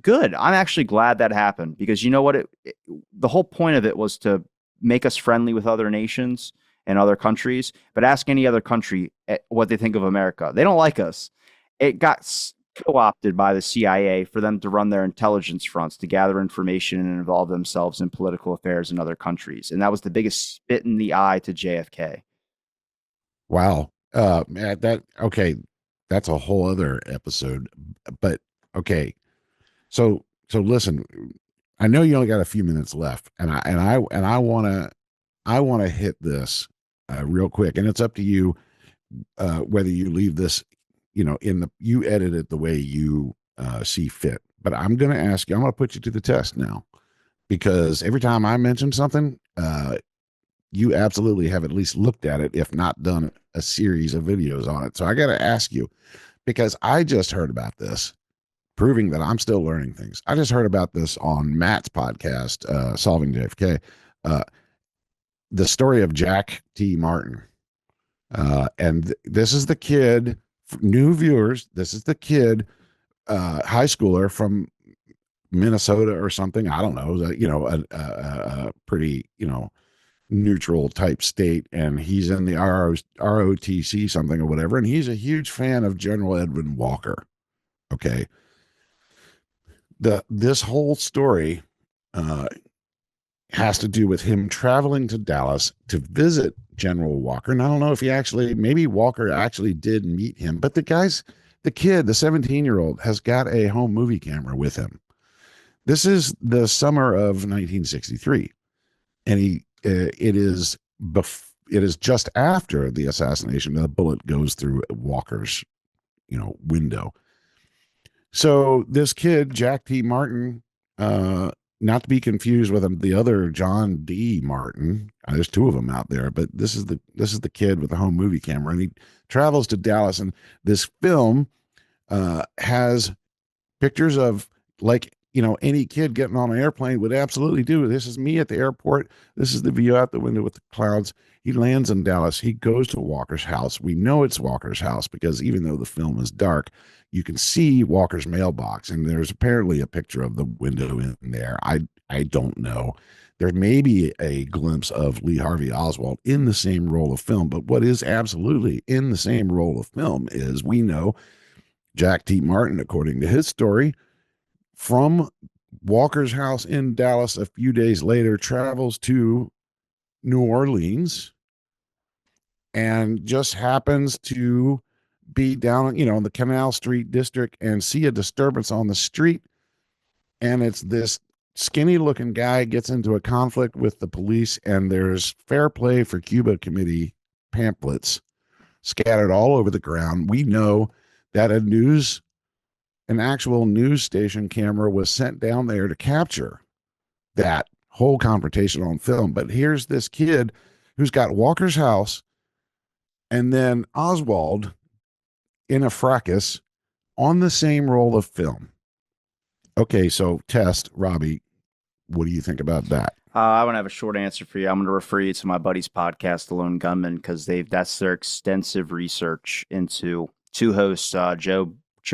Good. I'm actually glad that happened because you know what? The whole point of it was to make us friendly with other nations and other countries, but ask any other country what they think of America. They don't like us. It got co-opted by the CIA for them to run their intelligence fronts, to gather information and involve themselves in political affairs in other countries. And that was the biggest spit in the eye to JFK. Wow. Okay. That's a whole other episode, but okay. So listen, I know you only got a few minutes left, and I want to hit this real quick, and it's up to you whether you leave this, you edit it the way you see fit. But I'm going to ask you, I'm going to put you to the test now, because every time I mention something, you absolutely have at least looked at it, if not done a series of videos on it. So I got to ask you, because I just heard about this, proving that I'm still learning things. I just heard about this on Matt's podcast, Solving JFK, the story of Jack T. Martin. And this is the kid, new viewers, this is the kid, high schooler from Minnesota or something. I don't know, a pretty, neutral type state, and he's in the ROTC something or whatever, and he's a huge fan of General Edwin Walker. Okay. This whole story has to do with him traveling to Dallas to visit General Walker. And I don't know if maybe Walker actually did meet him, but the kid, the 17-year-old, has got a home movie camera with him. This is the summer of 1963, and it is just after the assassination. The bullet goes through Walker's, window. So this kid, Jack T. Martin, not to be confused with the other John D. Martin. There's two of them out there, but this is the kid with the home movie camera, and he travels to Dallas. And this film has pictures of, like, any kid getting on an airplane would absolutely do. This is me at the airport. This is the view out the window with the clouds. He lands in Dallas. He goes to Walker's house. We know it's Walker's house because even though the film is dark, you can see Walker's mailbox, and there's apparently a picture of the window in there. I don't know. There may be a glimpse of Lee Harvey Oswald in the same roll of film, but what is absolutely in the same roll of film is, we know Jack T. Martin, according to his story, from Walker's house in Dallas a few days later, travels to New Orleans and just happens to be down, in the Canal Street district and see a disturbance on the street. And it's this skinny looking guy gets into a conflict with the police, and there's Fair Play for Cuba Committee pamphlets scattered all over the ground. We know that an actual news station camera was sent down there to capture that whole confrontation on film. But here's this kid who's got Walker's house and then Oswald in a fracas on the same roll of film. Okay, so Robbie, what do you think about that? I want to have a short answer for you. I'm going to refer you to my buddy's podcast, The Lone Gunman, because that's their extensive research into two hosts, Joe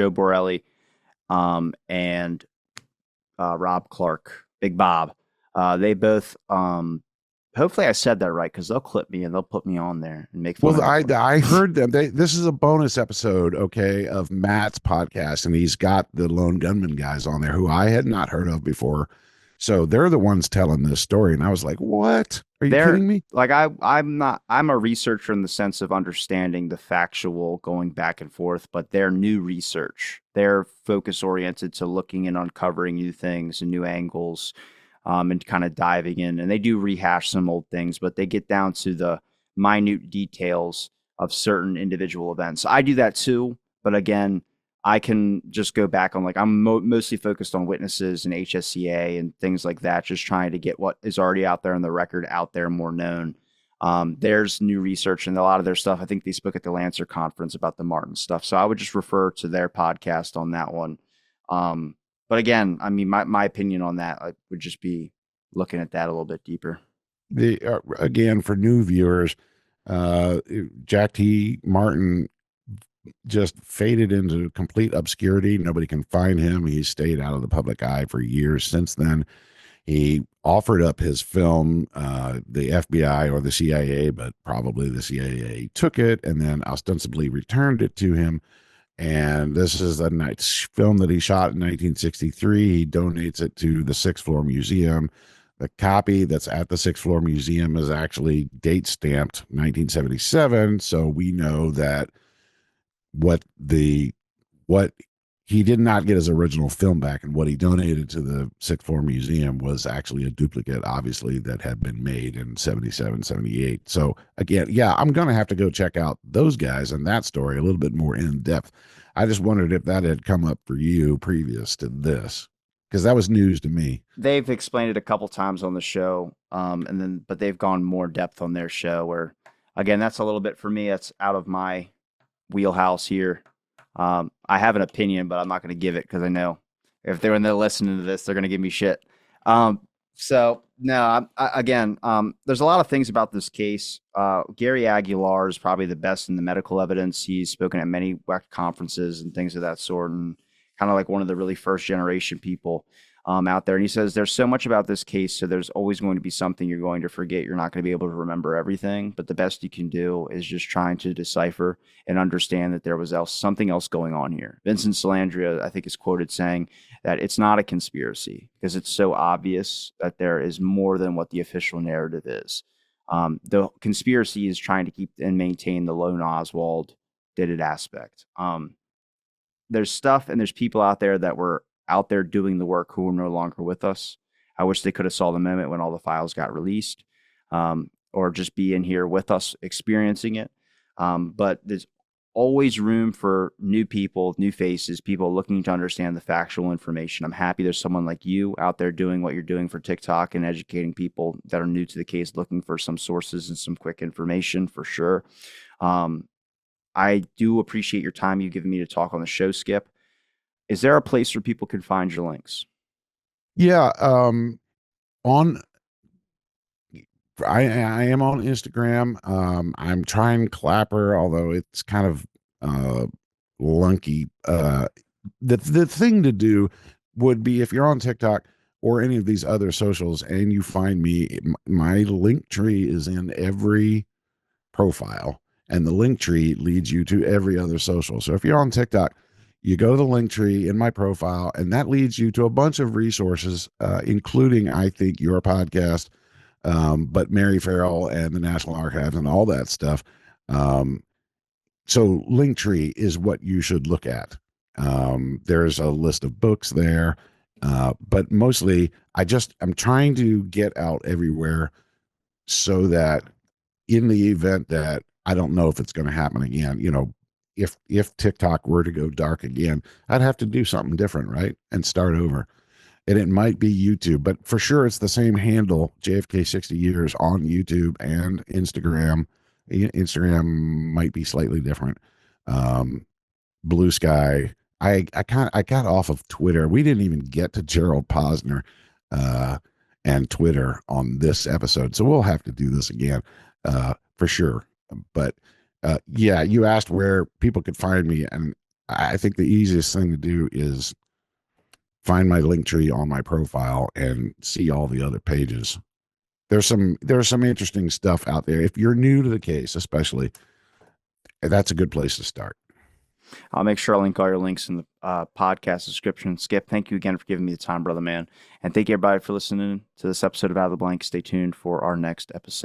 Borelli and Rob Clark, Big Bob. They both, hopefully I said that right, because they'll clip me and they'll put me on there and make fun of me. I heard them. This is a bonus episode, okay, of Matt's podcast, and he's got the Lone Gunman guys on there who I had not heard of before. So they're the ones telling this story, and I was like, "What? Are you kidding me?" Like I'm a researcher in the sense of understanding the factual, going back and forth, but they're new research. They're focus oriented to looking and uncovering new things and new angles, and kind of diving in. And they do rehash some old things, but they get down to the minute details of certain individual events. I do that too, but again, I can just go back on, like, I'm mostly focused on witnesses and HSCA and things like that, just trying to get what is already out there on the record out there more known. There's new research, and a lot of their stuff, I think they spoke at the Lancer conference about the Martin stuff. So I would just refer to their podcast on that one. But again, I mean, my opinion on that would just be looking at that a little bit deeper. Again, for new viewers, Jack T. Martin just faded into complete obscurity. Nobody can find him. He's stayed out of the public eye for years since then. He offered up his film, the FBI or the CIA, but probably the CIA took it and then ostensibly returned it to him. And this is a film that he shot in 1963. He donates it to the Sixth Floor Museum. The copy that's at the Sixth Floor Museum is actually date stamped 1977. So we know that what he did not get his original film back, and what he donated to the Sixth Floor Museum was actually a duplicate, obviously, that had been made in 77, 78. So again, yeah, I'm going to have to go check out those guys and that story a little bit more in depth. I just wondered if that had come up for you previous to this, because that was news to me. They've explained it a couple times on the show, but they've gone more depth on their show, where, again, that's a little bit for me. That's out of my wheelhouse here. I have an opinion, but I'm not going to give it, because I know if they're in there listening to this, they're going to give me shit. So no, there's a lot of things about this case. Gary Aguilar is probably the best in the medical evidence. He's spoken at many conferences and things of that sort, and kind of like one of the really first generation people. out there. And he says there's so much about this case, so there's always going to be something you're going to forget. You're not going to be able to remember everything, but the best you can do is just trying to decipher and understand that there was something else going on here. Vincent Salandria, I think, is quoted saying that it's not a conspiracy because it's so obvious that there is more than what the official narrative is. The conspiracy is trying to keep and maintain the lone Oswald did it aspect. There's stuff and there's people out there that were out there doing the work who are no longer with us. I wish they could have saw the moment when all the files got released, or just be in here with us experiencing it. But there's always room for new people, new faces, people looking to understand the factual information. I'm happy there's someone like you out there doing what you're doing for TikTok and educating people that are new to the case, looking for some sources and some quick information for sure. I do appreciate your time you've given me to talk on the show, Skip. Is there a place where people can find your links? Yeah. I am on Instagram. I'm trying Clapper, although it's kind of lunky. The thing to do would be, if you're on TikTok or any of these other socials and you find me, my link tree is in every profile, and the link tree leads you to every other social. So if you're on TikTok, you go to the link tree in my profile, and that leads you to a bunch of resources, including, I think, your podcast, but Mary Farrell and the National Archives and all that stuff. So Linktree is what you should look at. There's a list of books there, but mostly I'm trying to get out everywhere so that in the event that I don't know if it's going to happen again, if TikTok were to go dark again, I'd have to do something different, right? And start over. And it might be YouTube, but for sure it's the same handle, JFK 60 Years, on YouTube and Instagram. Instagram might be slightly different. Blue Sky. I got off of Twitter. We didn't even get to Gerald Posner and Twitter on this episode, so we'll have to do this again for sure. But yeah, you asked where people could find me, and I think the easiest thing to do is find my link tree on my profile and see all the other pages. There's some interesting stuff out there. If you're new to the case, especially, that's a good place to start. I'll make sure I link all your links in the podcast description. Skip, thank you again for giving me the time, brother man. And thank you, everybody, for listening to this episode of Out of the Blank. Stay tuned for our next episode.